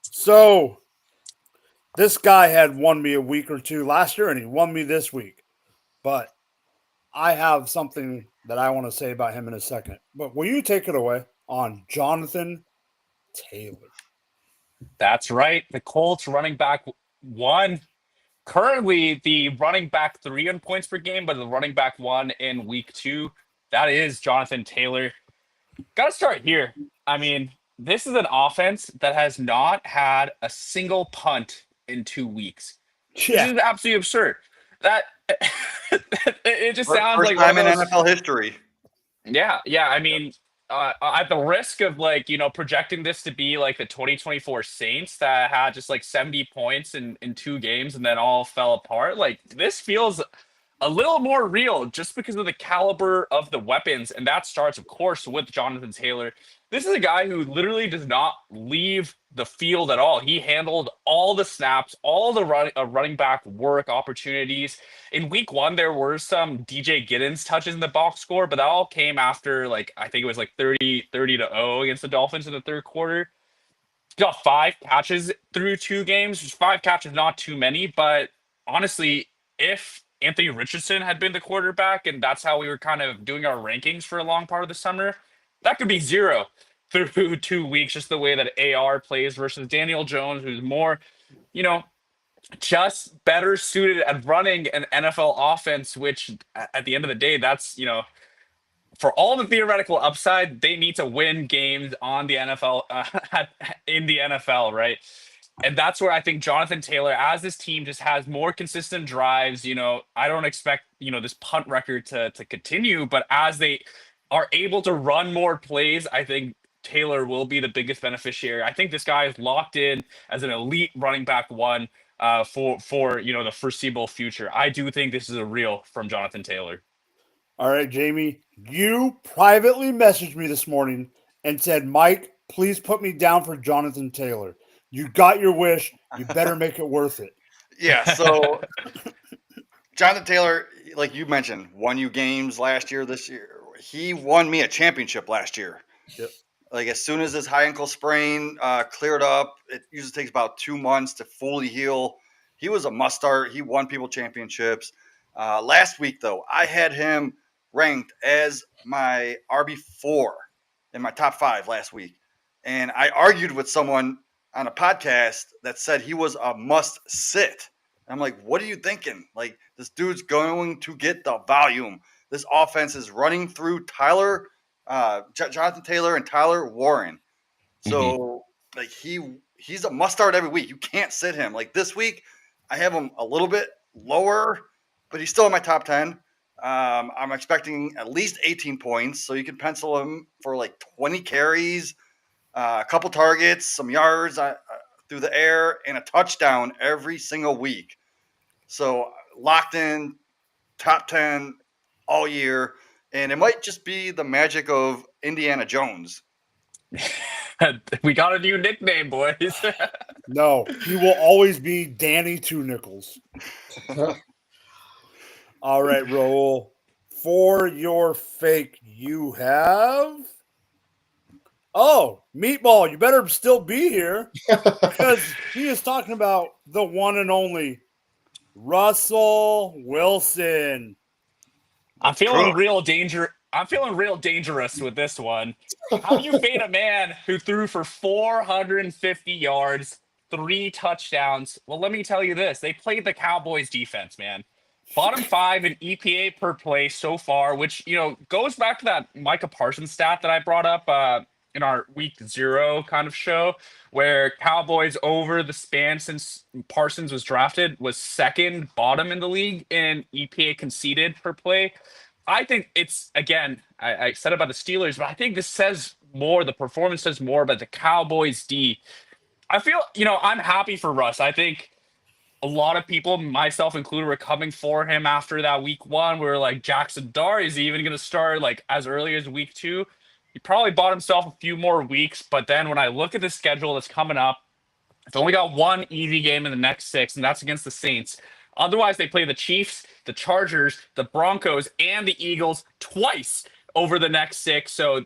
So, This guy had won me a week or two last year, and he won me this week. But I have something that I want to say about him in a second. But will you take it away on Jonathan Taylor? That's right. The Colts running back one. Currently, the running back 3 in points per game, but the running back 1 in week 2. That is Jonathan Taylor. Got to start here. I mean, this is an offense that has not had a single punt in 2 weeks. This Yeah. is absolutely absurd. That it just sounds First like one time of in those. NFL history. Yeah. I mean, at the risk of projecting this to be like the 2024 Saints that had just like 70 points in 2 games and then all fell apart. Like this feels a little more real just because of the caliber of the weapons. And that starts, of course, with Jonathan Taylor. This is a guy who literally does not leave the field at all. He handled all the snaps, all the running back work opportunities. In week 1, there were some DJ Giddens touches in the box score, but that all came after, I think it was like 30-0 against the Dolphins in the third quarter. He got 5 catches through 2 games. 5 catches, not too many, but honestly, if Anthony Richardson had been the quarterback and that's how we were kind of doing our rankings for a long part of the summer, that could be 0 through 2 weeks, just the way that AR plays versus Daniel Jones, who's more, just better suited at running an NFL offense, which at the end of the day, that's, for all the theoretical upside, they need to win games on the NFL, in the NFL, right? And that's where I think Jonathan Taylor, as this team just has more consistent drives, I don't expect, this punt record to continue, but as they are able to run more plays, I think Taylor will be the biggest beneficiary. I think this guy is locked in as an elite running back 1 for the foreseeable future. I do think this is a real from Jonathan Taylor. All right, Jamie, you privately messaged me this morning and said, Mike, please put me down for Jonathan Taylor. You got your wish. You better make it worth it. Yeah, so Jonathan Taylor, like you mentioned, won you games last year, this year. He won me a championship last year. Yep. Like as soon as his high ankle sprain cleared up, it usually takes about 2 months to fully heal. He was a must start. He won people championships. Last week, though, I had him ranked as my RB4 in my top 5 last week. And I argued with someone on a podcast that said he was a must sit. I'm like, what are you thinking? Like, this dude's going to get the volume. This offense is running through Jonathan Taylor and Tyler Warren. So, like, he's a must start every week. You can't sit him. Like, this week, I have him a little bit lower, but he's still in my top 10. I'm expecting at least 18 points, so you can pencil him for like 20 carries, a couple targets, some yards through the air, and a touchdown every single week. So locked in, top 10 all year, and it might just be the magic of Indiana Jones. We got a new nickname, boys. No, he will always be Danny Two Nickels. All right, Raul. For your fake, you have. Oh, Meatball, you better still be here because he is talking about the one and only Russell Wilson. I'm feeling real dangerous with this one. How do you fade a man who threw for 450 yards, 3 touchdowns? Well, let me tell you this. They played the Cowboys defense, man. Bottom 5 in EPA per play so far, which, goes back to that Micah Parsons stat that I brought up in our week 0 kind of show, where Cowboys over the span since Parsons was drafted was 2nd bottom in the league in EPA conceded per play. I think it's, again, I said about the Steelers, but I think this says more, the performance says more about the Cowboys D. I feel, I'm happy for Russ. I think a lot of people, myself included, were coming for him after that week 1. We were like, Jackson Dart is even going to start like as early as week 2. He probably bought himself a few more weeks, but then when I look at the schedule that's coming up, it's only got one easy game in the next 6, and that's against the Saints. Otherwise, they play the Chiefs, the Chargers, the Broncos, and the Eagles twice over the next 6. So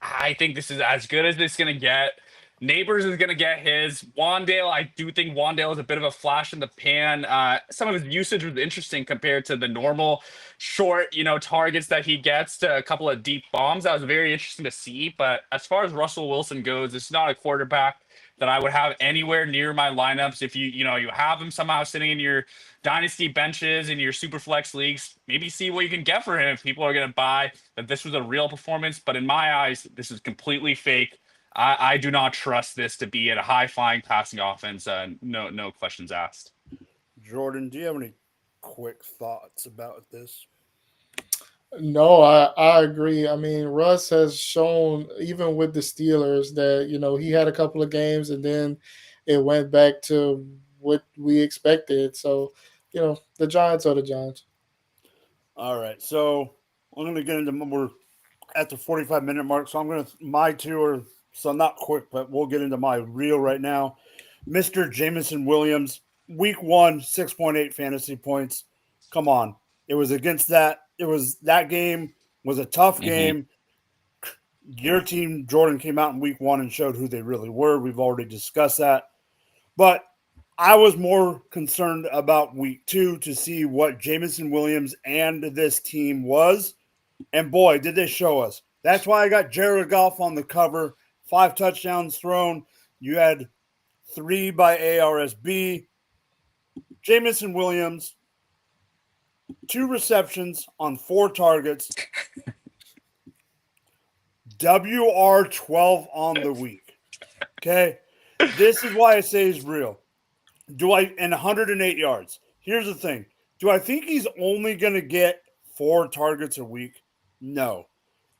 I think this is as good as this is going to get. Neighbors is going to get his. Wandale, I do think Wandale is a bit of a flash in the pan. Some of his usage was interesting compared to the normal short, targets that he gets to a couple of deep bombs. That was very interesting to see. But as far as Russell Wilson goes, it's not a quarterback that I would have anywhere near my lineups. If you have him somehow sitting in your dynasty benches in your super flex leagues, maybe see what you can get for him if people are going to buy that this was a real performance. But in my eyes, this is completely fake. I do not trust this to be a high flying passing offense. No questions asked. Jordan, do you have any quick thoughts about this? No, I agree. I mean, Russ has shown, even with the Steelers, that, he had a couple of games and then it went back to what we expected. So, the Giants are the Giants. All right, so I'm going to get into we're at the 45-minute mark, so I'm going to my two are so not quick, but we'll get into my reel right now. Mr. Jameson Williams, week 1, 6.8 fantasy points. Come on, it was against that. That game was a tough game. Your team, Jordan, came out in week 1 and showed who they really were. We've already discussed that, but I was more concerned about week 2 to see what Jameson Williams and this team was. And boy, did they show us. That's why I got Jared Goff on the cover. 5 touchdowns thrown. You had 3 by ARSB. Jameson Williams, 2 receptions on 4 targets. WR12 on the week. Okay? This is why I say he's real. And 108 yards. Here's the thing. Do I think he's only going to get 4 targets a week? No.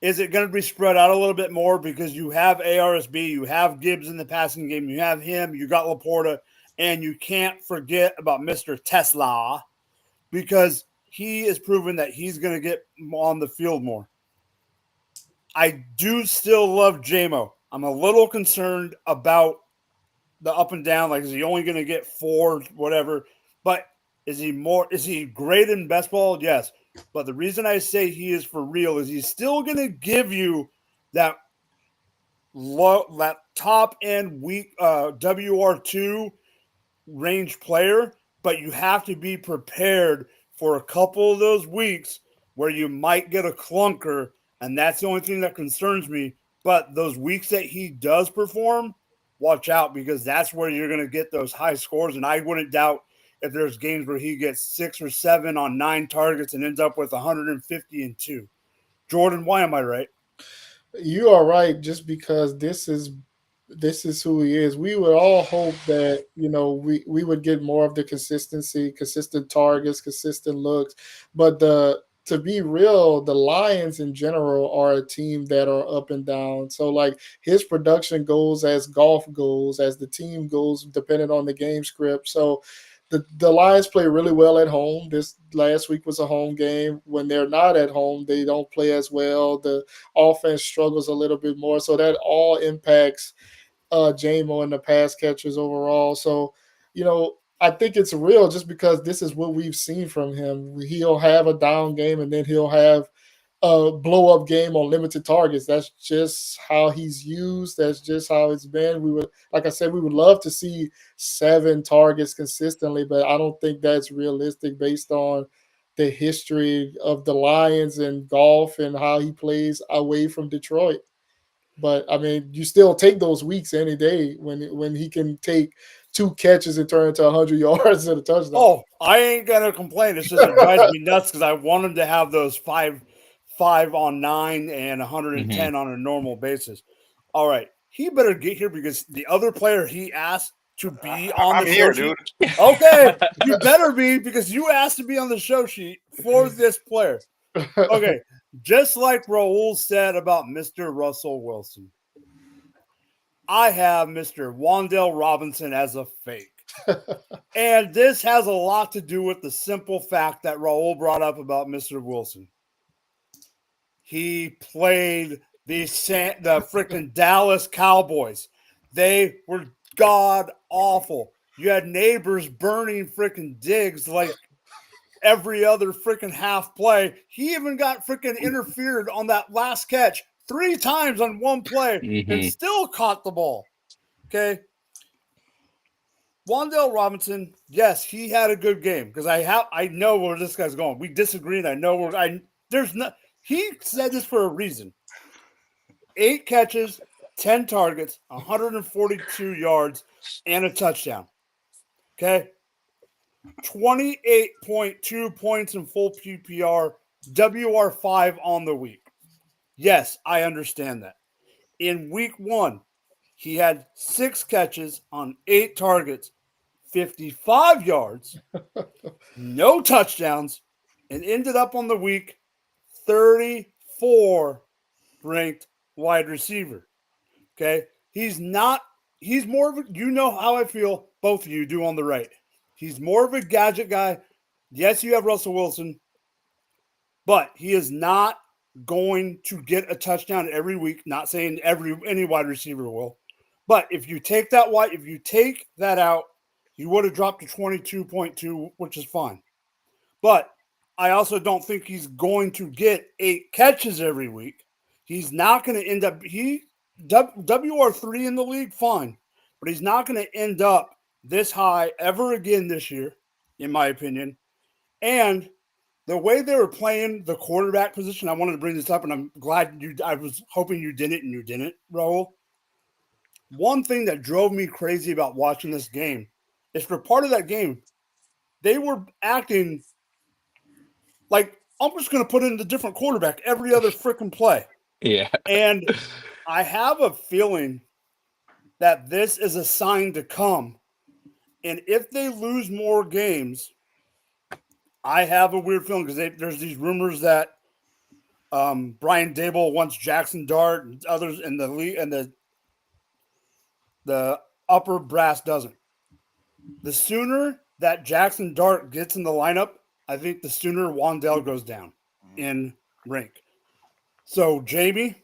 Is it going to be spread out a little bit more because you have ARSB, you have Gibbs in the passing game, you have him, you got Laporta, and you can't forget about Mr. Tesla because he is proven that he's going to get on the field more. I do still love JMO. I'm a little concerned about the up and down. Like, is he only going to get 4, whatever? But is he great in best ball? Yes. But the reason I say he is for real is he's still going to give you that top end weak WR2 range player, but you have to be prepared for a couple of those weeks where you might get a clunker, and that's the only thing that concerns me. But those weeks that he does perform, watch out because that's where you're going to get those high scores, and I wouldn't doubt if there's games where he gets 6 or 7 on 9 targets and ends up with 150 and 2. Jordan, why am I right? You are right, just because this is who he is. We would all hope that, we would get more of the consistency, consistent targets, consistent looks. But to be real, the Lions in general are a team that are up and down. So like his production goes as golf goes, as the team goes, depending on the game script. So the Lions play really well at home. This last week was a home game. When they're not at home, they don't play as well. The offense struggles a little bit more. So that all impacts JMO and the pass catchers overall. So, I think it's real just because this is what we've seen from him. He'll have a down game and then he'll have a blow up game on limited targets. That's just how he's used. That's just how it's been. Like I said, we would love to see 7 targets consistently, but I don't think that's realistic based on the history of the Lions and golf and how he plays away from Detroit. But I mean, you still take those weeks any day when he can take 2 catches and turn into 100 yards and a touchdown. Oh, I ain't gonna complain. It's just it drives me nuts because I want him to have those 5 on 9 and 110 on a normal basis. All right, he better get here because the other player he asked to be on the show sheet. Dude. Okay, you better be because you asked to be on the show sheet for this player. Okay, just like Raul said about Mr. Russell Wilson, I have Mr. Wan'Dale Robinson as a fake. And this has a lot to do with the simple fact that Raul brought up about Mr. Wilson. He played the freaking Dallas Cowboys. They were god awful. You had neighbors burning freaking digs like every other freaking half play. He even got freaking interfered on that last catch 3 times on one play and still caught the ball. Okay. Wan'Dale Robinson, yes, he had a good game because I know where this guy's going. We disagreed. I know where there's no. He said this for a reason. 8 catches, 10 targets, 142 yards, and a touchdown. Okay. 28.2 points in full PPR, WR5 on the week. Yes, I understand that. In week 1, he had 6 catches on 8 targets, 55 yards, no touchdowns, and ended up on the week 34 ranked wide receiver. Okay. He's more of a, you know how I feel, both of you do on the right. He's more of a gadget guy. Yes, you have Russell Wilson, but he is not going to get a touchdown every week. Not saying any wide receiver will. But if you take that out, you would have dropped to 22.2, which is fine. But I also don't think he's going to get 8 catches every week. He's not going to end up WR3 in the league, fine. But he's not going to end up this high ever again this year, in my opinion. And the way they were playing the quarterback position, I wanted to bring this up, and I'm glad I was hoping you didn't, and you didn't, Raul. One thing that drove me crazy about watching this game is for part of that game, they were acting like I'm just going to put in a different quarterback every other freaking play. Yeah. And I have a feeling that this is a sign to come. And if they lose more games, I have a weird feeling because there's these rumors that Brian Dable wants Jackson Dart and others in the league, and the upper brass doesn't. The sooner that Jackson Dart gets in the lineup, I think the sooner Wan'Dale goes down in rank. So, Jamie,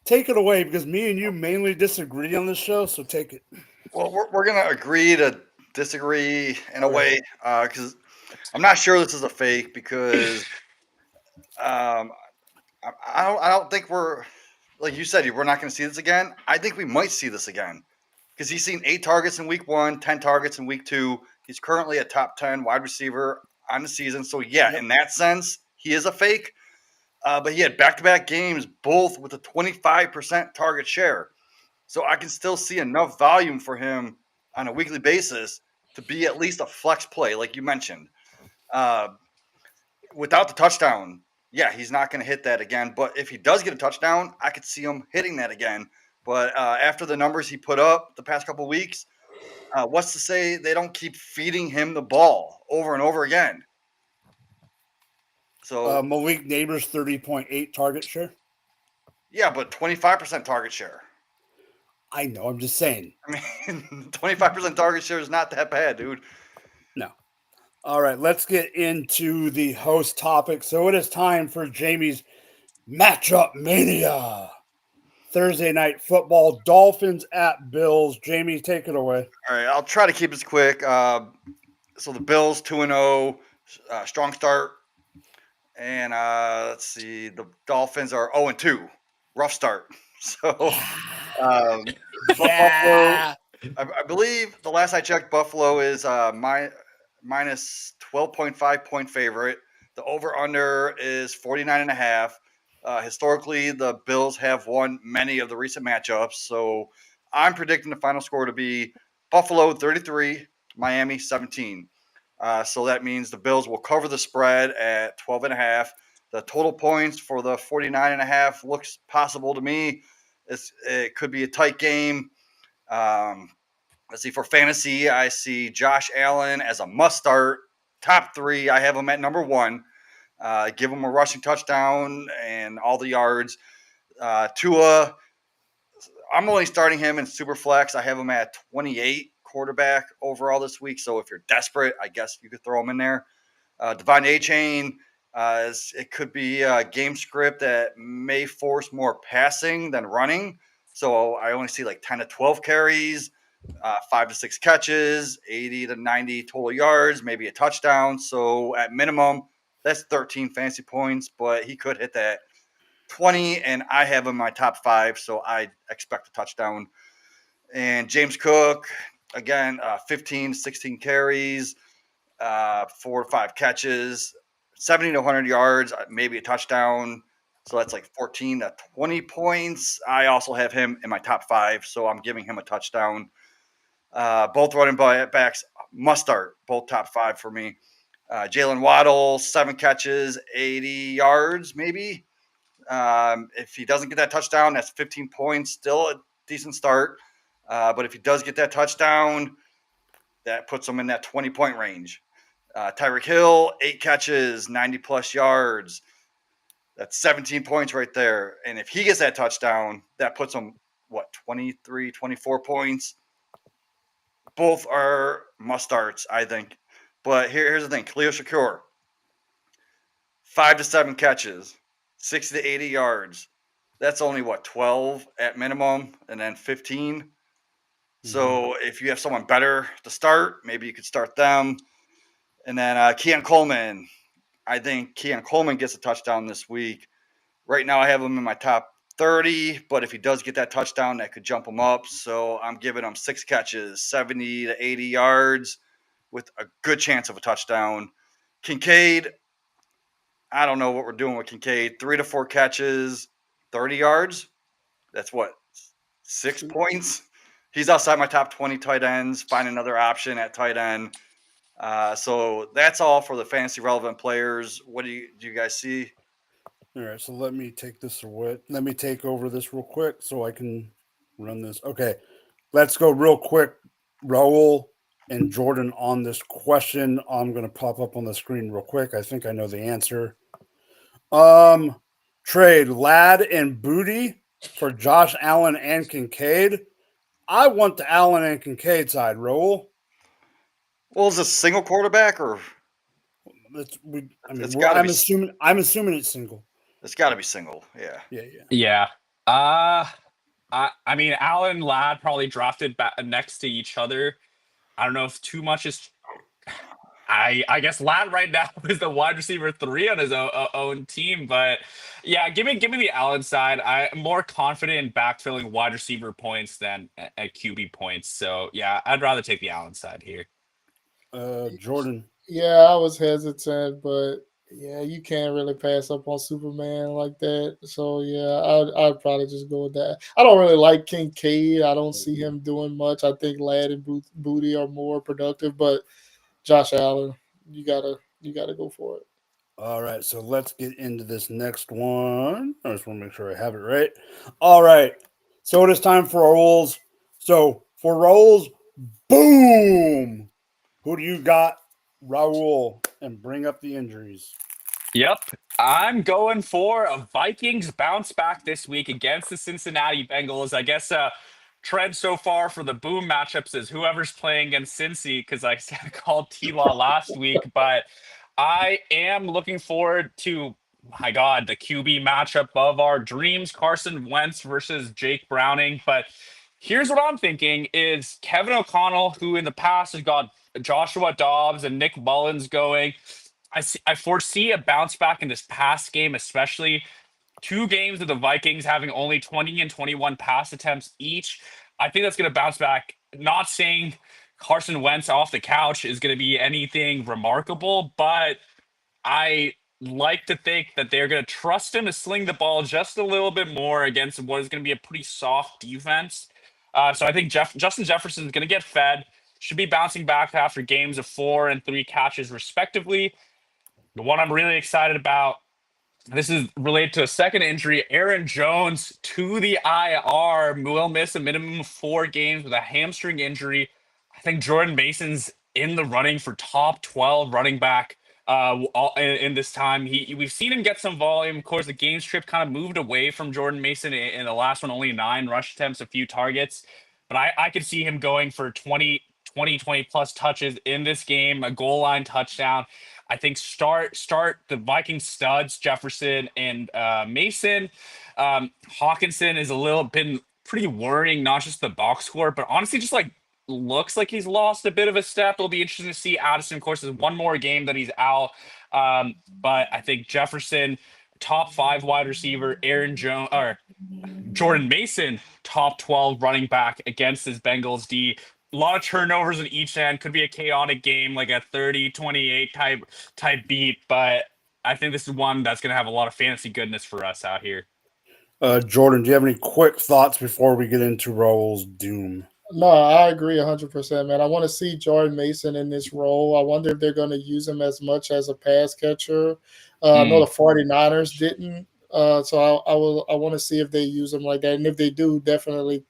take it away because me and you mainly disagree on this show, so take it. Well, we're going to agree to disagree in a way because I'm not sure this is a fake because I don't think we're, like you said, we're not going to see this again. I think we might see this again because he's seen 8 targets in week 1, 10 targets in week 2. He's currently a top 10 wide receiver on the season. So, yeah, in that sense, he is a fake. But he had back-to-back games, both with a 25% target share. So I can still see enough volume for him on a weekly basis to be at least a flex play, like you mentioned. Without the touchdown, yeah, he's not going to hit that again. But if he does get a touchdown, I could see him hitting that again. But after the numbers he put up the past couple of weeks, what's to say they don't keep feeding him the ball over and over again? So Malik Neighbors 30.8 target share. Yeah, but 25% target share. I know. I'm just saying. I mean, 25% target share is not that bad, dude. No. All right, let's get into the host topic. So it is time for Jamie's matchup mania. Thursday night football, Dolphins at Bills. Jamie, take it away. All right, I'll try to keep this quick. So the Bills 2-0, strong start. And let's see, the Dolphins are 0-2, rough start. So Buffalo, I believe the last I checked, Buffalo is minus 12.5 point favorite. The over-under is 49.5. Historically, the Bills have won many of the recent matchups. So I'm predicting the final score to be Buffalo 33, Miami 17. So that means the Bills will cover the spread at 12.5. The total points for the 49.5 looks possible to me. It could be a tight game. Let's see, for fantasy, I see Josh Allen as a must start. Top 3, I have him at number 1. Give him a rushing touchdown and all the yards. Tua, I'm only starting him in super flex. I have him at 28 quarterback overall this week. So if you're desperate, I guess you could throw him in there. Devon A-Chain, it could be a game script that may force more passing than running. So I only see like 10 to 12 carries, 5 to 6 catches, 80 to 90 total yards, maybe a touchdown. So at minimum, that's 13 fantasy points, but he could hit that 20, and I have him in my top 5, so I expect a touchdown. And James Cook, again, 15, 16 carries, 4 to 5 catches, 70 to 100 yards, maybe a touchdown. So that's like 14 to 20 points. I also have him in my top 5, so I'm giving him a touchdown. Both running backs must start, both top 5 for me. Jalen Waddle, 7 catches, 80 yards, maybe. If he doesn't get that touchdown, that's 15 points, still a decent start. But if he does get that touchdown, that puts him in that 20-point range. Tyreek Hill, 8 catches, 90-plus yards. That's 17 points right there. And if he gets that touchdown, that puts him, 23, 24 points. Both are must-starts, I think. But here's the thing. Khalil Shakur, 5 to 7 catches, 60 to 80 yards. That's only, 12 at minimum, and then 15. So if you have someone better to start, maybe you could start them. And then Keon Coleman. I think Keon Coleman gets a touchdown this week. Right now I have him in my top 30, but if he does get that touchdown, that could jump him up. So I'm giving him 6 catches, 70 to 80 yards with a good chance of a touchdown. Kincaid, I don't know what we're doing with Kincaid. 3 to 4 catches, 30 yards. That's 6 points. He's outside my top 20 tight ends. Find another option at tight end. So that's all for the fantasy relevant players. What do you guys see? All right, so let me take this away. Let me take over this real quick so I can run this. Okay, let's go real quick. Raul and Jordan on this question. I'm going to pop up on the screen real quick. I think I know the answer. Trade Ladd and Booty for Josh Allen and Kincaid. I want the Allen and Kincaid side, Raul. Well, is this single quarterback or? I'm assuming it's single. It's got to be single. Yeah. Yeah. I mean, Allen and Ladd probably drafted next to each other. I don't know if too much is. I guess Ladd right now is the wide receiver 3 on his own team, but yeah, give me the Allen side. I'm more confident in backfilling wide receiver points than at QB points. So yeah, I'd rather take the Allen side here. Jordan. Yeah, I was hesitant, but yeah, you can't really pass up on Superman like that. So yeah, I'd probably just go with that. I don't really like Kincaid. I don't see him doing much. I think Ladd and Booty are more productive, but Josh Allen, you gotta go for it. All right, so let's get into this next one. I just want to make sure I have it right. All right, so it is time for our rolls. So for rolls, boom. Who do you got, Raul? And bring up the injuries. Yep. I'm going for a Vikings bounce back this week against the Cincinnati Bengals. I guess trend so far for the boom matchups is whoever's playing against Cincy, because I called T-Law last week, but I am looking forward to, my God, the QB matchup of our dreams, Carson Wentz versus Jake Browning. But here's what I'm thinking is Kevin O'Connell, who in the past has got Joshua Dobbs and Nick Mullins going. I foresee a bounce back in this past game, especially 2 games of the Vikings having only 20 and 21 pass attempts each. I think that's going to bounce back. Not saying Carson Wentz off the couch is going to be anything remarkable, but I like to think that they're going to trust him to sling the ball just a little bit more against what is going to be a pretty soft defense. So I think Justin Jefferson is going to get fed. Should be bouncing back after games of 4 and 3 catches, respectively. The one I'm really excited about, this is related to a second injury. Aaron Jones to the IR will miss a minimum of 4 games with a hamstring injury. I think Jordan Mason's in the running for top 12 running back in this time. We've seen him get some volume. Of course, the game script kind of moved away from Jordan Mason in the last one, only 9 rush attempts, a few targets. But I could see him going for 20 plus touches in this game, a goal line touchdown. I think start the Viking studs, Jefferson and Mason. Hawkinson is been pretty worrying, not just the box score, but honestly just like looks like he's lost a bit of a step. It'll be interesting to see. Addison, of course, is one more game that he's out. But I think Jefferson, top 5 wide receiver, Aaron Jones or Jordan Mason, top 12 running back against his Bengals D. A lot of turnovers in each end. Could be a chaotic game, like a 30-28 type beat, but I think this is one that's going to have a lot of fantasy goodness for us out here. Jordan, do you have any quick thoughts before we get into Raul's doom? No, I agree 100%, man. I want to see Jordan Mason in this role. I wonder if they're going to use him as much as a pass catcher. I know the 49ers didn't, so I want to see if they use him like that. And if they do, definitely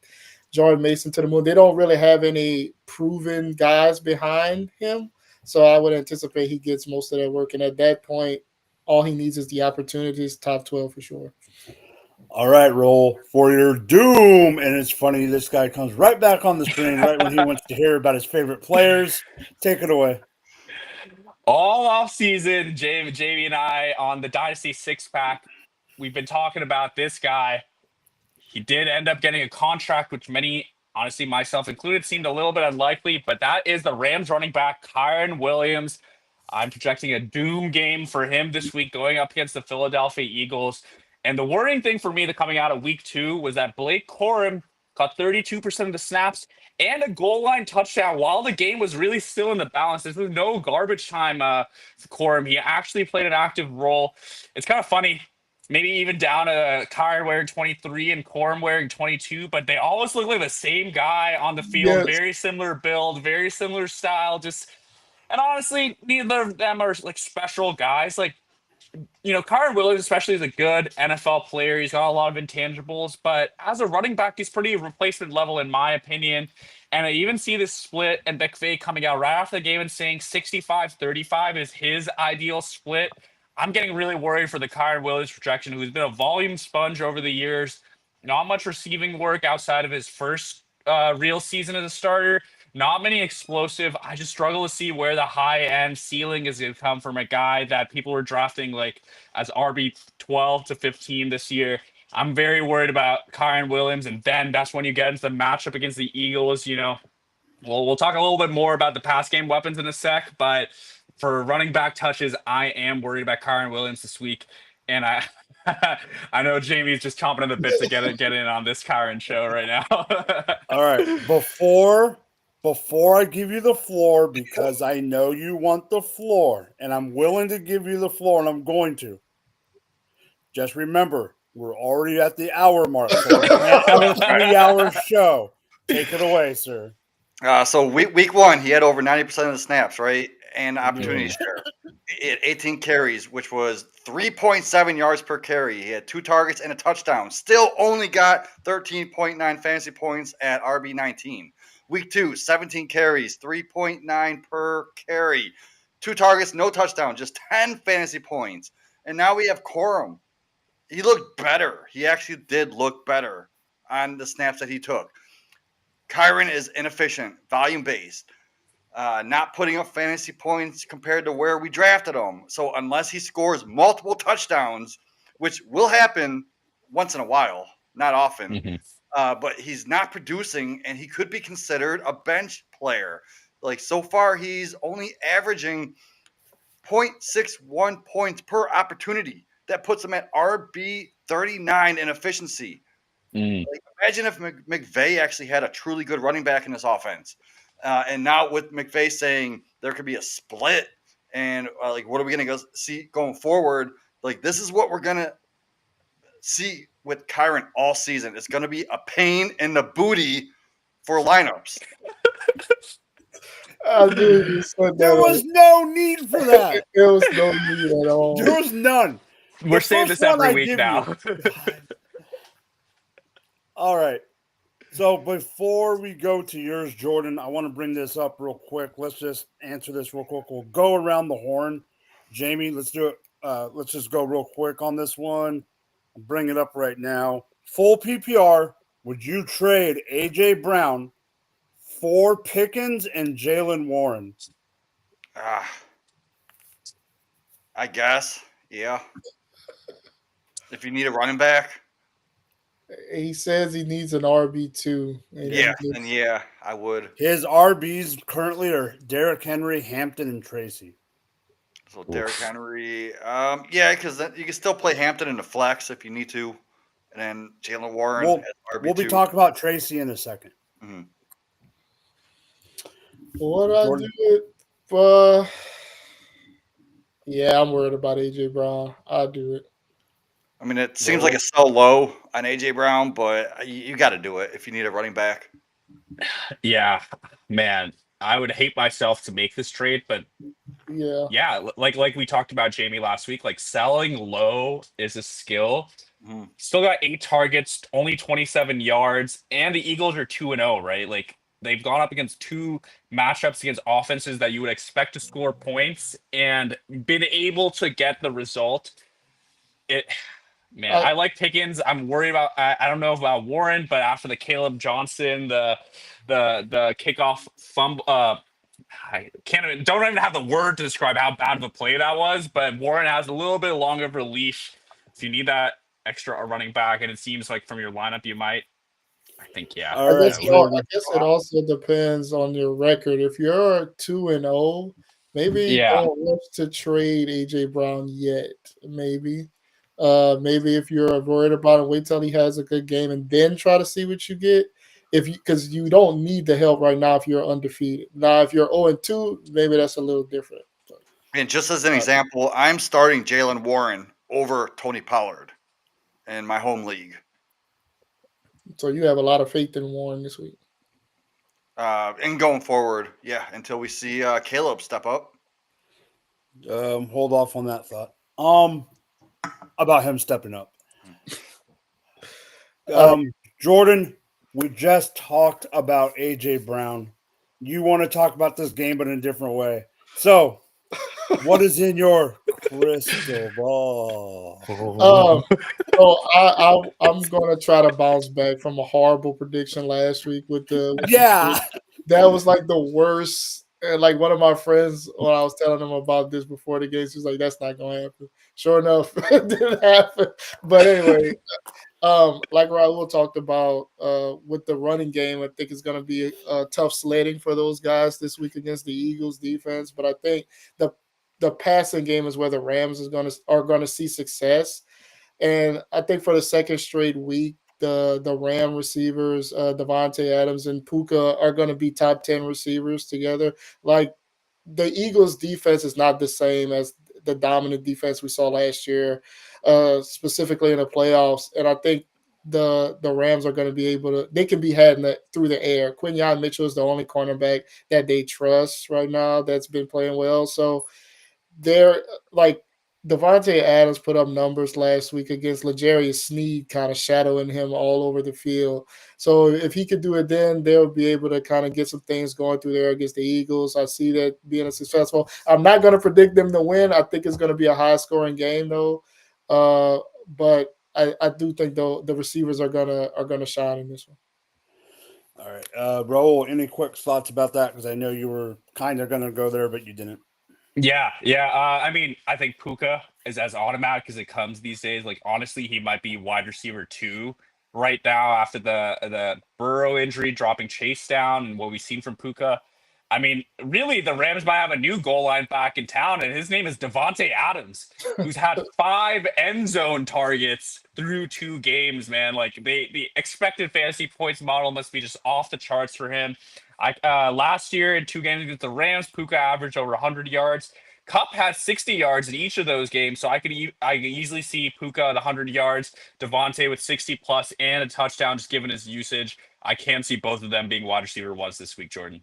Jordan Mason to the moon. They don't really have any proven guys behind him, so I would anticipate he gets most of that work. And at that point, all he needs is the opportunities, top 12 for sure. All right, Roll, for your doom. And it's funny, this guy comes right back on the screen right when he wants to hear about his favorite players. Take it away. All off season, Jamie and I on the Dynasty 6-pack, we've been talking about this guy. He did end up getting a contract, which many, honestly, myself included, seemed a little bit unlikely, but that is the Rams running back, Kyren Williams. I'm projecting a doom game for him this week going up against the Philadelphia Eagles. And the worrying thing for me that coming out of week 2 was that Blake Corum caught 32% of the snaps and a goal line touchdown while the game was really still in the balance. This was no garbage time for Corum. He actually played an active role. It's kind of funny. Maybe even down to Kyren wearing 23 and Corum wearing 22, but they always look like the same guy on the field. Yes. Very similar build, very similar style. And honestly, neither of them are like special guys. Like, Kyren Williams especially is a good NFL player. He's got a lot of intangibles, but as a running back, he's pretty replacement level in my opinion. And I even see this split and McVay coming out right after the game and saying 65-35 is his ideal split. I'm getting really worried for the Kyren Williams projection, who's been a volume sponge over the years. Not much receiving work outside of his first real season as a starter. Not many explosive. I just struggle to see where the high end ceiling is going to come from a guy that people were drafting like as RB 12 to 15 this year. I'm very worried about Kyren Williams, and then that's when you get into the matchup against the Eagles. We'll talk a little bit more about the pass game weapons in a sec, but for running back touches, I am worried about Kyren Williams this week, and I I know Jamie's just chomping at the bit to get in on this Kyren show right now. All right, before I give you the floor, because I know you want the floor, and I'm willing to give you the floor, and I'm going to. Just remember, we're already at the hour mark, so we can't have a 3-hour show. Take it away, sir. So week 1, he had over 90% of the snaps, right? And opportunity share. He had 18 carries, which was 3.7 yards per carry. He had 2 targets and a touchdown. Still only got 13.9 fantasy points at RB19. Week 2, 17 carries, 3.9 per carry. 2 targets, no touchdown, just 10 fantasy points. And now we have Corum. He looked better. He actually did look better on the snaps that he took. Kyren is inefficient, volume-based, not putting up fantasy points compared to where we drafted him. So unless he scores multiple touchdowns, which will happen once in a while, not often, but he's not producing, and he could be considered a bench player. Like, so far, he's only averaging 0.61 points per opportunity. That puts him at RB 39 in efficiency. Like, imagine if McVay actually had a truly good running back in this offense. And now with McVay saying there could be a split, and what are we going to go see going forward? Like, this is what we're going to see with Kyren all season. It's going to be a pain in the booty for lineups. There was no need for that. There was no need at all. There was none. We're saying this every week now. All right. So before we go to yours, Jordan, I want to bring this up real quick. Let's just answer this real quick. We'll go around the horn. Jamie, let's do it. Let's just go real quick on this one. I'll bring it up right now. Full PPR, would you trade A.J. Brown for Pickens and Jalen Warren? I guess, yeah. If you need a running back. He says he needs an RB2. Yeah, I would. His RBs currently are Derrick Henry, Hampton, and Tracy. So Derrick Henry, yeah, because you can still play Hampton in the flex if you need to, and then Jalen Warren We'll, as RB2. we'll be talking about Tracy in a second. Mhm. What I Jordan? do it, yeah, I'm worried about AJ Brown. I'll do it. I mean, it seems like it's so low on AJ Brown, but you got to do it if you need a running back. Yeah, man, I would hate myself to make this trade, but Yeah. like we talked about Jamie last week, like selling low is a skill. Mhm. Still got 8 targets, only 27 yards, and the Eagles are 2-0, right? Like they've gone up against 2 matchups against offenses that you would expect to score points and been able to get the result. It Man, I like Pickens. I'm worried about. I don't know about Warren, but after the Caleb Johnson, the kickoff fumble, I don't even have the word to describe how bad of a play that was. But Warren has a little bit longer of a leash. If you need that extra running back, and it seems like from your lineup you might. I think All right, I guess it also depends on your record. If you're 2-0, maybe Yeah. don't rush to trade AJ Brown yet. Maybe. Maybe if you're worried about it, wait till he has a good game and then try to see what you get. Because you don't need the help right now if you're undefeated. Now, if you're 0-2, maybe that's a little different. And just as an example, I'm starting Jalen Warren over Tony Pollard in my home league. So you have a lot of faith in Warren this week. And going forward, yeah, until we see Caleb step up. Hold off on that thought. About him stepping up. Jordan, we just talked about AJ Brown. You want to talk about this game, but in a different way. So, what is in your crystal ball? So I'm going to try to bounce back from a horrible prediction last week with Yeah. that was like the worst. And like one of my friends, when I was telling him about this before the games, he was like, "That's not going to happen." Sure enough, it didn't happen. But anyway, like Raul talked about with the running game, I think it's going to be tough sledding for those guys this week against the Eagles defense. But I think the passing game is where the Rams are going to see success. And I think for the second straight week, the Ram receivers, Devontae Adams and Puka are going to be top 10 receivers together. Like the Eagles' defense is not the same as the dominant defense we saw last year, specifically in the playoffs. And I think the Rams are going to be able to. They can be had through the air. Quinyon Mitchell is the only cornerback that they trust right now that's been playing well. So they're like Devontae Adams put up numbers last week against L'Jarius Sneed, kind of shadowing him all over the field. So if he could do it, then they'll be able to kind of get some things going through there against the Eagles. I see that being a successful. I'm not going to predict them to win. I think it's going to be a high-scoring game, though. But I do think though the receivers are gonna shine in this one. All right, Raul, any quick thoughts about that? Because I know you were kind of going to go there, but you didn't. Yeah. I mean, I think Puka is as automatic as it comes these days. Like, honestly, he might be wide receiver 2 right now after the Burrow injury, dropping Chase down, and what we've seen from Puka. I mean, really, the Rams might have a new goal line back in town, and his name is Devontae Adams, who's had 5 end zone targets through 2 games. Man, like the expected fantasy points model must be just off the charts for him. Last year in 2 games against the Rams, Puka averaged over 100 yards. Cup had 60 yards in each of those games, so I could easily see Puka at 100 yards, Devontae with 60 plus and a touchdown, just given his usage. I can see both of them being wide receiver 1s this week, Jordan.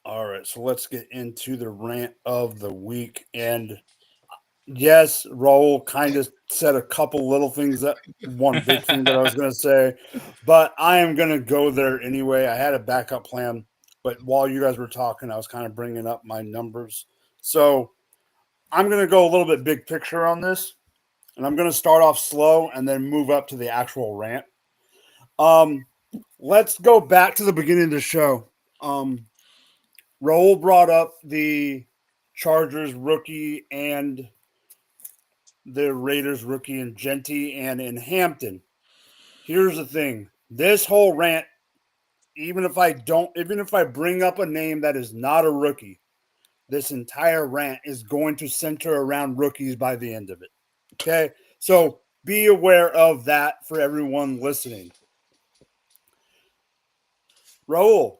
All right, so let's get into the rant of the week. And yes, Raul kind of said a couple little things, that one big thing that I was going to say, but I am going to go there anyway. I had a backup plan, but while you guys were talking, I was kind of bringing up my numbers. So I'm going to go a little bit big picture on this, and I'm going to start off slow and then move up to the actual rant. Let's go back to the beginning of the show. Raul brought up the Chargers rookie and the Raiders rookie in Genty and in Hampton. Here's the thing. This whole rant, even if I bring up a name that is not a rookie, this entire rant is going to center around rookies by the end of it. Okay? So be aware of that for everyone listening. Raul,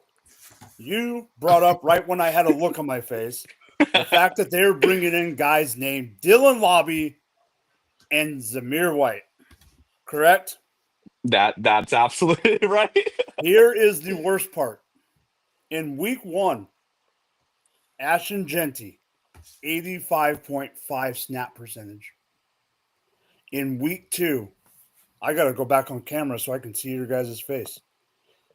you brought up right when I had a look on my face the fact that they're bringing in guys named Dylan Lobby and Zamir White. Correct? That's absolutely right. Here is the worst part. In week 1, Ashton Genty, 85.5 snap percentage. In week 2, I got to go back on camera so I can see your guys' face.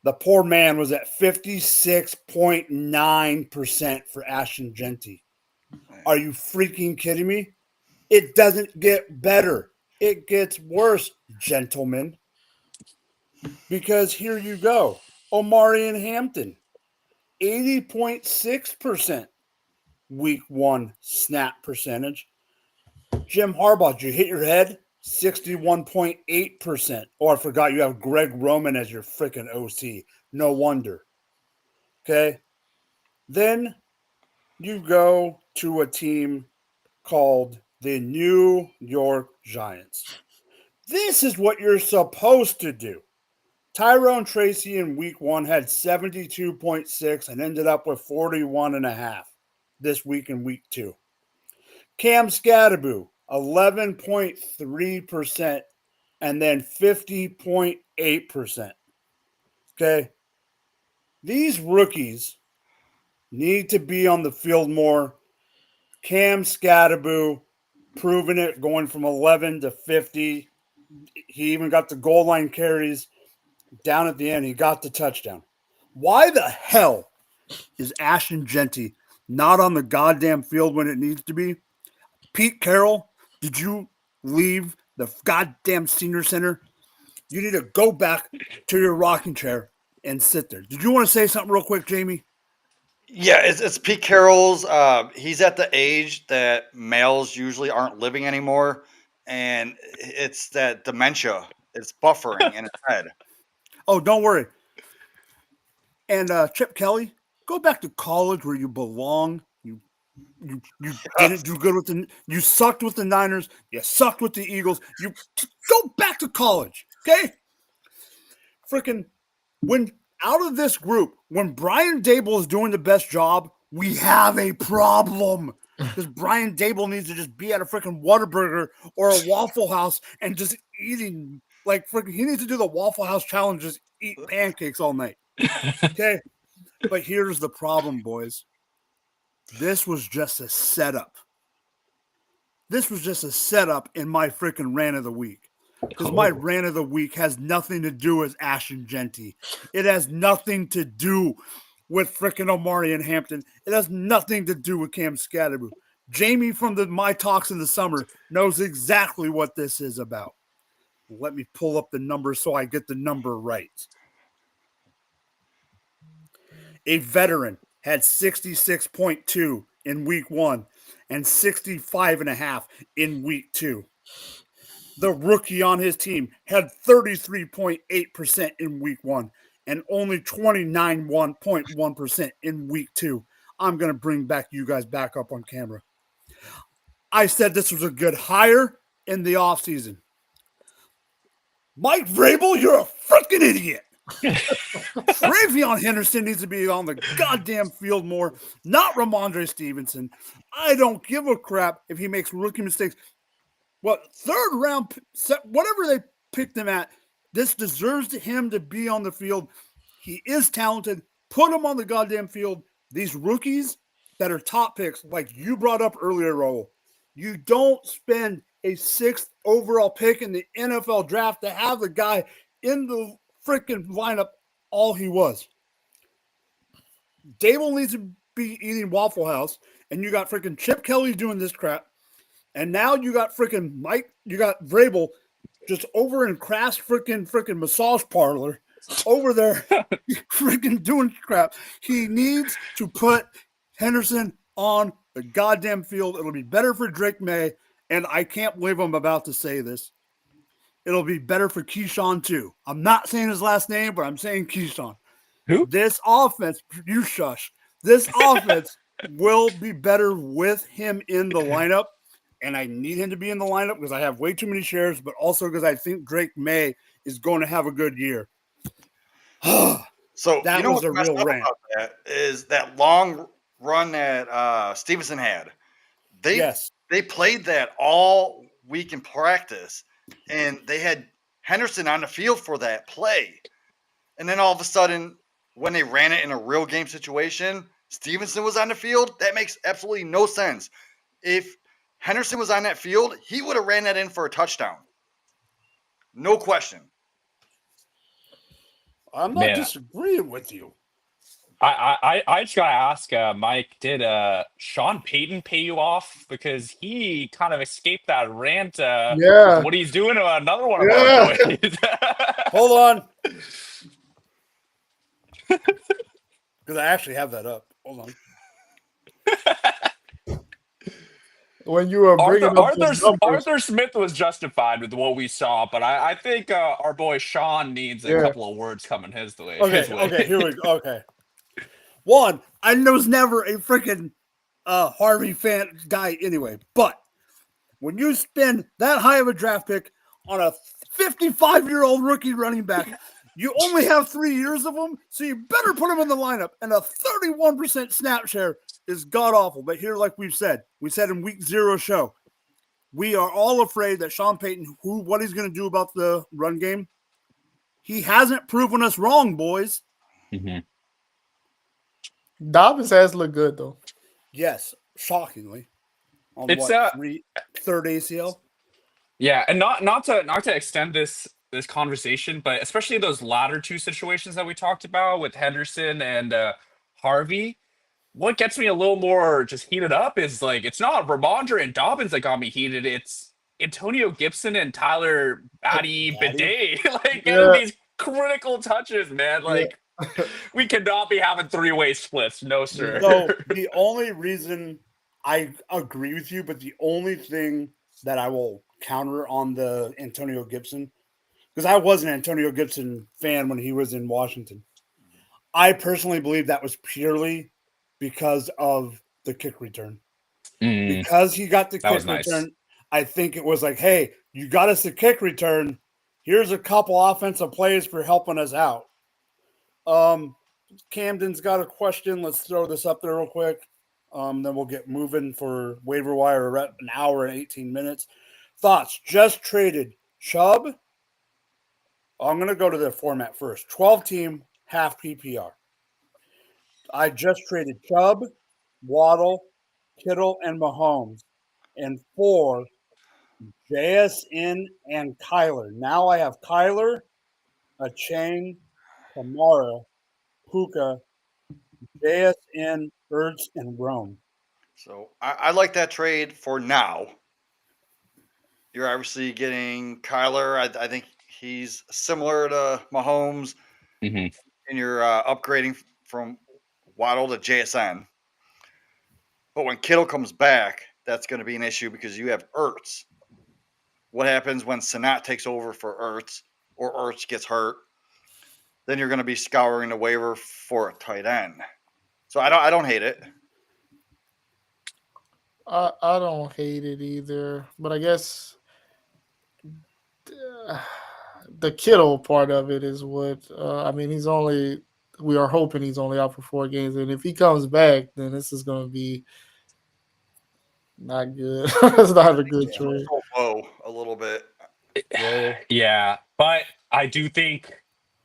The poor man was at 56.9% for Ashton Genty. Are you freaking kidding me? It doesn't get better. It gets worse, gentlemen. Because here you go. Omarion Hampton, 80.6% week 1 snap percentage. Jim Harbaugh, did you hit your head? 61.8%. Oh, I forgot you have Greg Roman as your freaking OC. No wonder. Okay. Then you go to a team called the New York Giants. This is what you're supposed to do. Tyrone Tracy in week 1 had 72.6 and ended up with 41.5 this week in week 2. Cam Scatterboo, 11.3% and then 50.8%. Okay. These rookies need to be on the field more. Cam Scatterboo, proving it, going from 11 to 50. He even got the goal line carries down at the end. He got the touchdown. Why the hell is Ashton Genty not on the goddamn field when it needs to be? Pete Carroll, did you leave the goddamn senior center? You need to go back to your rocking chair and sit there. Did you want to say something real quick, Jamie? Yeah, it's Pete Carroll's. He's at the age that males usually aren't living anymore, and it's that dementia. It's buffering in his head. Oh, don't worry. And Chip Kelly, go back to college where you belong. You didn't do good with you sucked with the Niners. You sucked with the Eagles. You go back to college, okay? Freaking when out of this group, when Brian Dable is doing the best job, we have a problem. Because Brian Dable needs to just be at a freaking Whataburger or a Waffle House and just eating like freaking. He needs to do the Waffle House challenge, just eat pancakes all night. Okay, but here's the problem, boys. This was just a setup. This was just a setup in my freaking rant of the week. Because my rant of the week has nothing to do with Ashton Genty. It has nothing to do with freaking Omarion Hampton. It has nothing to do with Cam Scatterboo. Jamie from My Talks in the Summer knows exactly what this is about. Let me pull up the number so I get the number right. A veteran had 66.2 in week 1 and 65.5 in week 2. The rookie on his team had 33.8% in week 1 and only 29.1% in week 2. I'm going to bring you guys back up on camera. I said this was a good hire in the offseason. Mike Vrabel, you're a freaking idiot. Travion Henderson needs to be on the goddamn field more, not Ramondre Stevenson. I don't give a crap if he makes rookie mistakes. Well, third round, whatever they picked him at, this deserves him to be on the field. He is talented. Put him on the goddamn field. These rookies that are top picks, like you brought up earlier, Raul, you don't spend a 6th overall pick in the NFL draft to have the guy in the freaking lineup all he was. Dable needs to be eating Waffle House, and you got freaking Chip Kelly doing this crap. And now you got freaking Vrabel just over in Crass freaking massage parlor over there freaking doing crap. He needs to put Henderson on the goddamn field. It'll be better for Drake May, and I can't believe I'm about to say this. It'll be better for Keyshawn too. I'm not saying his last name, but I'm saying Keyshawn. Who? This offense, you shush. This offense will be better with him in the lineup, and I need him to be in the lineup because I have way too many shares, but also because I think Drake May is going to have a good year. So That you know was what's a messed real up rant. about that is that long run that Stevenson had. Yes. They played that all week in practice, and they had Henderson on the field for that play. And then all of a sudden, when they ran it in a real game situation, Stevenson was on the field. That makes absolutely no sense. If Henderson was on that field, he would have ran that in for a touchdown. No question. I'm not Man, disagreeing with you. I just gotta ask, Mike, did Sean Payton pay you off? Because he kind of escaped that rant with Yeah, what he's doing to another one of our yeah. boys. Hold on. Because I actually have that up. Hold on. When you were bringing up the numbers, Arthur Smith was justified with what we saw, but I think our boy Sean needs a yeah, couple of words coming his way. Okay, here we go. Okay. One, I was never a freaking Harvey fan guy anyway, but when you spend that high of a draft pick on a 55-year-old rookie running back, you only have 3 years of him, so you better put him in the lineup. And a 31% snap share is god awful. But here, like we said in week 0 show, we are all afraid that Sean Payton, what he's going to do about the run game, he hasn't proven us wrong, boys. Mm-hmm. Dobbins has looked good though. Yes, shockingly. On It's third ACL? Yeah, and not to extend this conversation, but especially those latter two situations that we talked about with Henderson and Harvey. What gets me a little more just heated up is like it's not Ramondre and Dobbins that got me heated. It's Antonio Gibson and Tyler Batty Bidet like getting Yeah, these critical touches, man. yeah. Like we cannot be having three-way splits, no sir. So the only reason I agree with you, but the only thing that I will counter on the Antonio Gibson, because I was an Antonio Gibson fan when he was in Washington. I personally believe that was purely because of the kick return. Mm, Because he got the that was kick nice. return, I think it was like, hey, you got us a kick return. Here's a couple offensive plays for helping us out. Camden's got a question. Let's throw this up there real quick. Then we'll get moving for waiver wire. We're at an hour and 18 minutes. Thoughts? Just traded Chubb. I'm going to go to the format first. 12-team, half PPR. I just traded Chubb, Waddle, Kittle, and Mahomes. And 4, JSN and Kyler. Now I have Kyler, Achane, Kamara, Puka, JSN, Ertz, and Rome. So I like that trade for now. You're obviously getting Kyler. I think he's similar to Mahomes, Mm-hmm. and you're upgrading from Waddle to JSN. But when Kittle comes back, that's going to be an issue because you have Ertz. What happens when Sanat takes over for Ertz or Ertz gets hurt? Then you're going to be scouring the waiver for a tight end. So I don't hate it. I don't hate it either, but I guess the Kittle part of it is what I mean. We are hoping he's only out for 4 games, and if he comes back, then this is going to be not good. It's not a good trade. Low a little bit. Yeah, but I do think,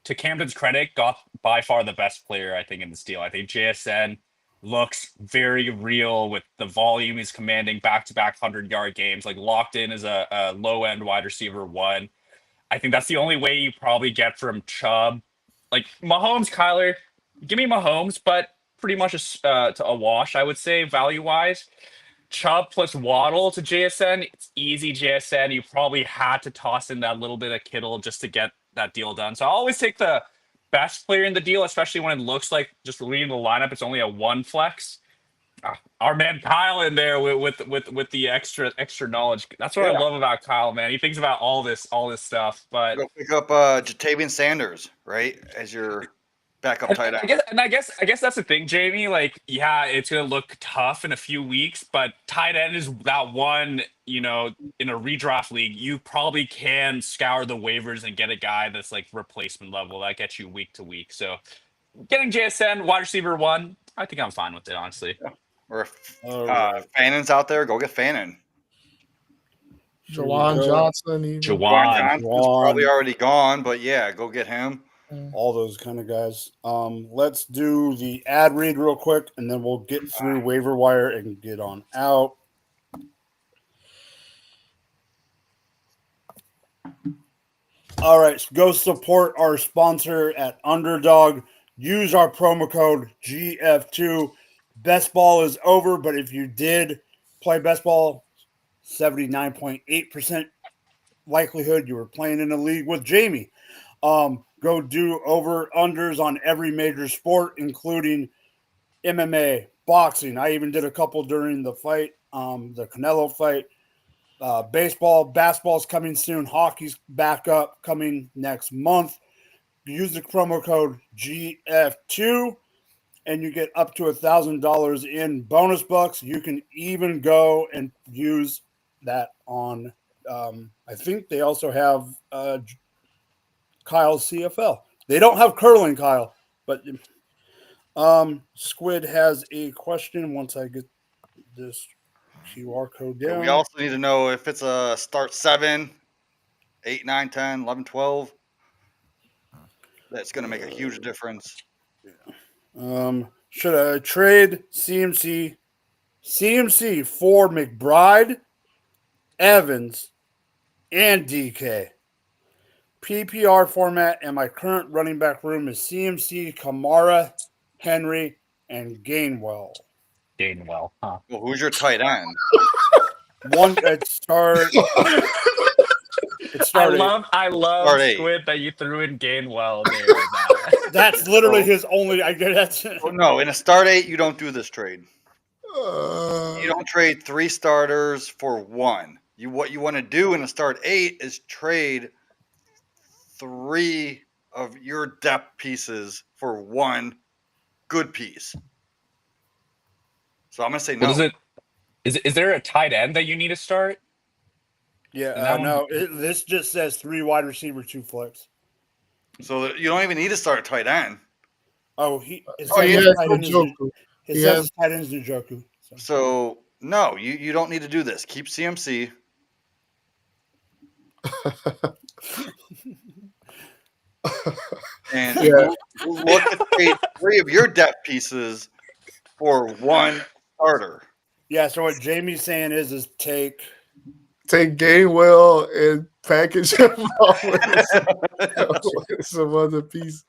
to Camden's credit, got by far the best player, I think, in this deal. I think JSN looks very real with the volume he's commanding, back-to-back 100-yard games, like locked in as a low-end wide receiver 1. I think that's the only way you probably get from Chubb. Like, Mahomes, Kyler, give me Mahomes, but pretty much to a wash, I would say, value-wise. Chubb plus Waddle to JSN, it's easy JSN. You probably had to toss in that little bit of Kittle just to get that deal done. So I always take the best player in the deal, especially when it looks like just reading the lineup, it's only a 1 flex. Our man Kyle in there with the extra knowledge. That's what I love about Kyle, man. He thinks about all this stuff. But Go pick up Jatavian Sanders, right? As your backup tight end. I guess that's the thing, Jamie. Like, yeah, it's gonna look tough in a few weeks, but tight end is that one. You know, in a redraft league, you probably can scour the waivers and get a guy that's like replacement level that gets you week to week. So, getting JSN wide receiver 1, I think I'm fine with it, honestly. Or if All right. Fannon's out there, go get Fannon. Here we Jawan go. Johnson, even. Juwan Jawan. Johnson's probably already gone, but yeah, go get him. All those kind of guys. Let's do the ad read real quick, and then we'll get through waiver wire and get on out. All right, so go support our sponsor at Underdog. Use our promo code GF2. Best ball is over, but if you did play best ball, 79.8% likelihood you were playing in a league with Jamie. Go do over-unders on every major sport, including MMA, boxing. I even did a couple during the fight, the Canelo fight. Baseball, basketball's coming soon. Hockey's back up coming next month. Use the promo code GF2 and you get up to $1,000 in bonus bucks. You can even go and use that on, I think they also have Kyle's CFL. They don't have curling, Kyle, but Squid has a question once I get this QR code down. We also need to know if it's a start 7, 8, 9, 10, 11, 12. That's going to make a huge difference. Should I trade CMC for McBride, Evans, and DK? PPR format and my current running back room is CMC, Kamara, Henry, and Gainwell. Gainwell, huh? Well, who's your tight end? One at start. I love Start 8. Squid that you threw in Gainwell there. That's literally his only. I guess that's. Oh, no, in a start 8, you don't do this trade. You don't trade 3 starters for 1. What you want to do in a start 8 is trade 3 of your depth pieces for 1 good piece. So I'm going to say no. What is it? Is there a tight end that you need to start? Yeah, no. This just says 3 wide receiver, 2 flex. So you don't even need to start a tight end. Oh, he has Njoku. It says tight end is Njoku. So no, you don't need to do this. Keep CMC. And look at trade 3 of your depth pieces for 1 starter. Yeah, so what Jamie's saying is take Gainwell and package him up with some other piece.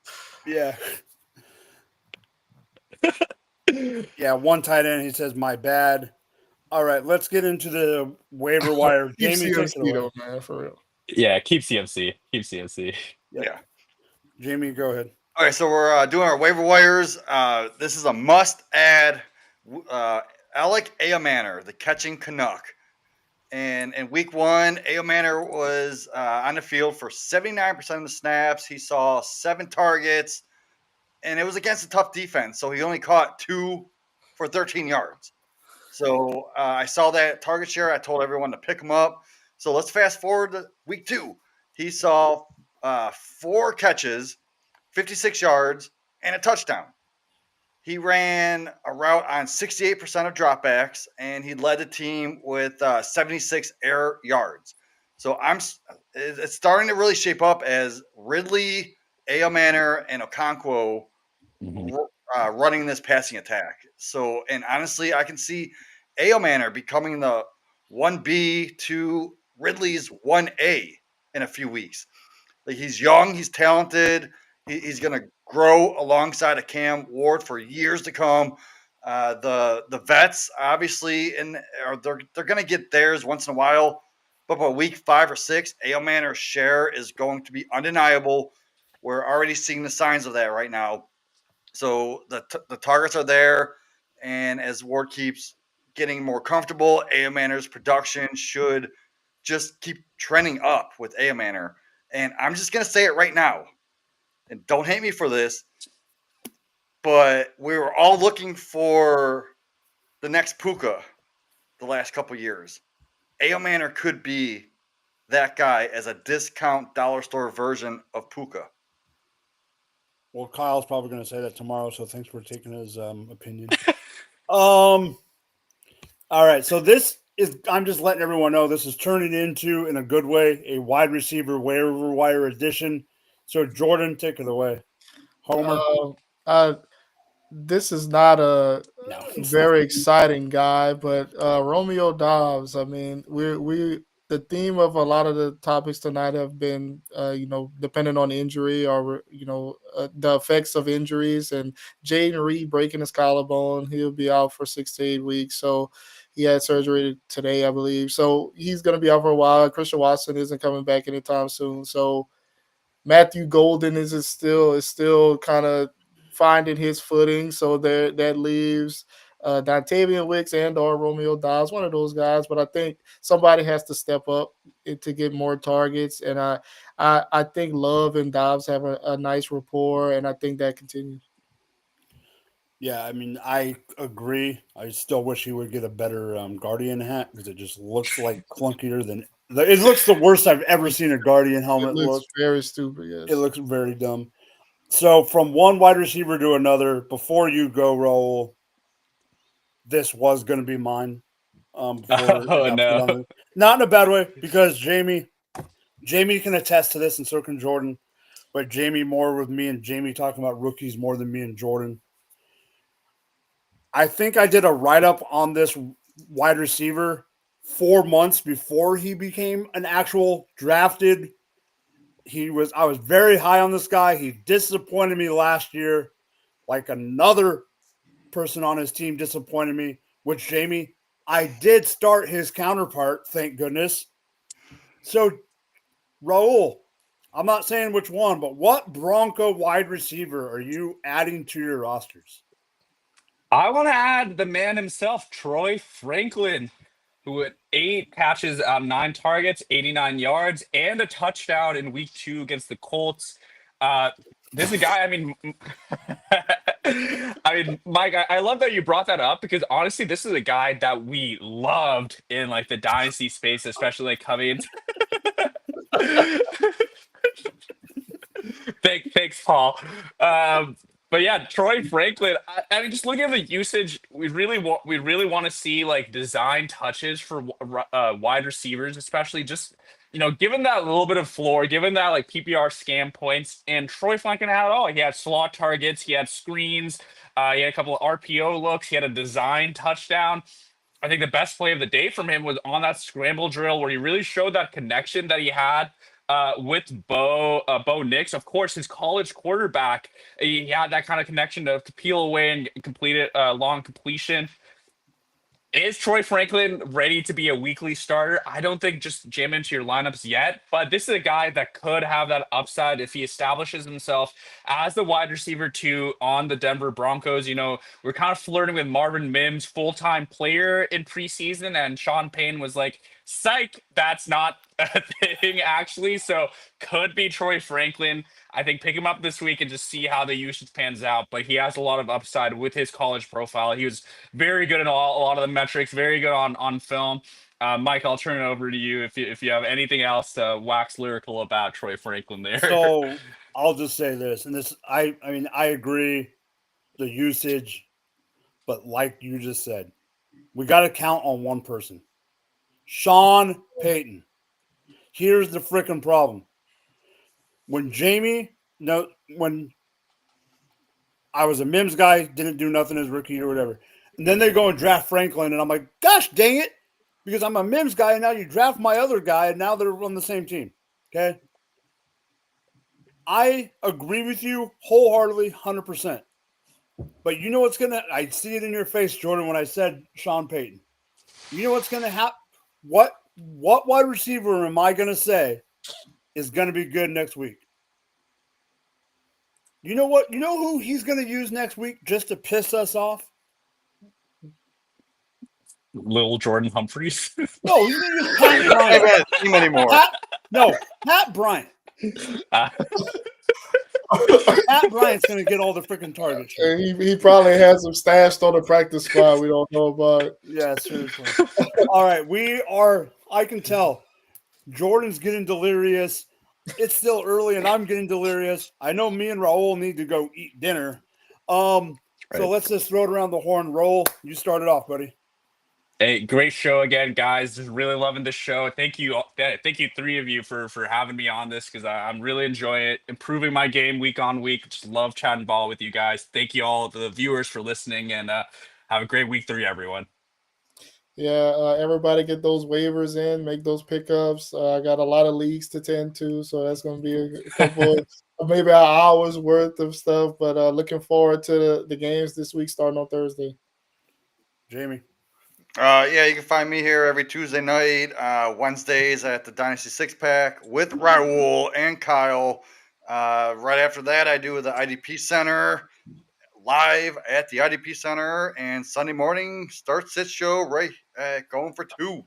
Yeah. Yeah, 1 tight end. He says, my bad. All right, let's get into the waiver wire. Jamie, take it away. Man, for real. Yeah, keep CMC. Keep CMC. Yep. Yeah. Jamie, go ahead. All right, so we're doing our waiver wires. This is a must-add. Alec Ayomanor, the catching Canuck. And in week 1, Ayomanor was on the field for 79% of the snaps. He saw 7 targets, and it was against a tough defense. So he only caught 2 for 13 yards. So I saw that target share. I told everyone to pick him up. So let's fast forward to week 2. He saw 4 catches, 56 yards, and a touchdown. He ran a route on 68% of dropbacks, and he led the team with 76 air yards. So it's starting to really shape up as Ridley, Ayomanor, and Okonkwo running this passing attack. So, and honestly, I can see Ayomanor becoming the 1B to Ridley's 1A in a few weeks. Like, he's young, he's talented, he's going to grow alongside of Cam Ward for years to come. The vets, obviously, they're going to get theirs once in a while. But by week 5 or 6, Ayomanor's share is going to be undeniable. We're already seeing the signs of that right now. So the targets are there, and as Ward keeps getting more comfortable, Ayomanor's production should just keep trending up with Ayomanor. And I'm just going to say it right now, and don't hate me for this. but we were all looking for the next Puka the last couple years. A.O. Manor could be that guy as a discount dollar store version of Puka. Well, Kyle's probably going to say that tomorrow, so thanks for taking his opinion. All right, so this is, I'm just letting everyone know this is turning into, in a good way, a wide receiver waiver wire edition. So, Jordan, take it away. Homer? This is not a No. very exciting guy, but Romeo Dobbs. I mean, we the theme of a lot of the topics tonight have been, depending on injury or the effects of injuries. And Jaden Reed breaking his collarbone, he'll be out for 6 to 8 weeks. So he had surgery today, I believe. So he's going to be out for a while. Christian Watson isn't coming back anytime soon. So Matthew Golden is still kind of finding his footing. So there that leaves Dontavian Wicks and or Romeo Dobbs, one of those guys. But I think somebody has to step up to get more targets. And I think Love and Dobbs have a nice rapport, and I think that continues. Yeah, I mean, I agree. I still wish he would get a better Guardian hat because it just looks like clunkier than it looks the worst I've ever seen a Guardian helmet It looks look. very stupid. Yes, It looks very dumb. So from one wide receiver to another, before you go, Raul, this was going to be mine. Before Oh, it got no. put on not in a bad way, because Jamie can attest to this, and so can Jordan. But Jamie more with me, and Jamie talking about rookies more than me and Jordan. I think I did a write-up on this wide receiver 4 months before he became an actual drafted. I was very high on this guy. He disappointed me last year, like another person on his team disappointed me, which Jamie, I did start his counterpart, thank goodness. So, Raul, I'm not saying which one, but what Bronco wide receiver are you adding to your rosters? I want to add the man himself, Troy Franklin, who had 8 catches on 9 targets, 89 yards, and a touchdown in week 2 against the Colts. This is a guy, I mean, Mike, I love that you brought that up because honestly, this is a guy that we loved in like the dynasty space, especially like coming. Thanks, Paul. But yeah, Troy Franklin. I mean, just looking at the usage, we really want to see like design touches for wide receivers, especially just given that little bit of floor, given that like PPR scam points, and Troy Franklin had it all. He had slot targets, he had screens, he had a couple of RPO looks, he had a design touchdown. I think the best play of the day from him was on that scramble drill where he really showed that connection that he had with Bo Nix. Of course, his college quarterback, he had that kind of connection to peel away and complete it, long completion. Is Troy Franklin ready to be a weekly starter? I don't think just jam into your lineups yet, but this is a guy that could have that upside if he establishes himself as the wide receiver 2 on the Denver Broncos. We're kind of flirting with Marvin Mims, full-time player in preseason, and Sean Payne was like, psych, that's not a thing actually. So could be Troy Franklin. I think pick him up this week and just see how the usage pans out. But he has a lot of upside with his college profile. He was very good in a lot of the metrics, very good on film. Mike, I'll turn it over to you if you have anything else to wax lyrical about Troy Franklin there. So I'll just say this, and this I mean I agree, the usage, but like you just said, we got to count on one person, Sean Payton. Here's the freaking problem. When I was a Mims guy, didn't do nothing as rookie or whatever, and then they go and draft Franklin, and I'm like, gosh dang it, because I'm a Mims guy, and now you draft my other guy, and now they're on the same team. Okay, I agree with you wholeheartedly, 100%. But you know what's gonna? I see it in your face, Jordan, when I said Sean Payton. You know what's gonna happen? What wide receiver am I gonna say is gonna be good next week? You know what? You know who he's gonna use next week just to piss us off? Little Jordan Humphreys. No, he's gonna use Pat I Bryant. haven't seen him anymore. Pat Bryant. Pat Bryant's going to get all the freaking targets. Here. And he probably has them stashed on the practice squad. We don't know about. Yeah, seriously. All right, I can tell. Jordan's getting delirious. It's still early, and I'm getting delirious. I know me and Raul need to go eat dinner. So let's just throw it around the horn. Roll. You start it off, buddy. Hey, great show again, guys. Just really loving the show. Thank you, three of you for having me on this because I'm really enjoying it, improving my game week on week. Just love chatting ball with you guys. Thank you all the viewers for listening, and have a great week 3, everyone. Yeah, everybody get those waivers in, make those pickups. I got a lot of leagues to tend to, so that's going to be a couple, maybe an hour's worth of stuff. But looking forward to the games this week starting on Thursday. Jamie. Yeah, you can find me here every Tuesday night, Wednesdays at the Dynasty Six Pack with Raul and Kyle. Right after that, I do the IDP Center live at the IDP Center, and Sunday morning start sit show right at Going for Two.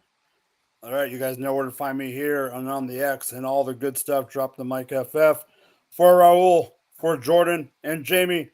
All right, you guys know where to find me here and on the X and all the good stuff. Drop the mic FF. For Raul, for Jordan, and Jamie,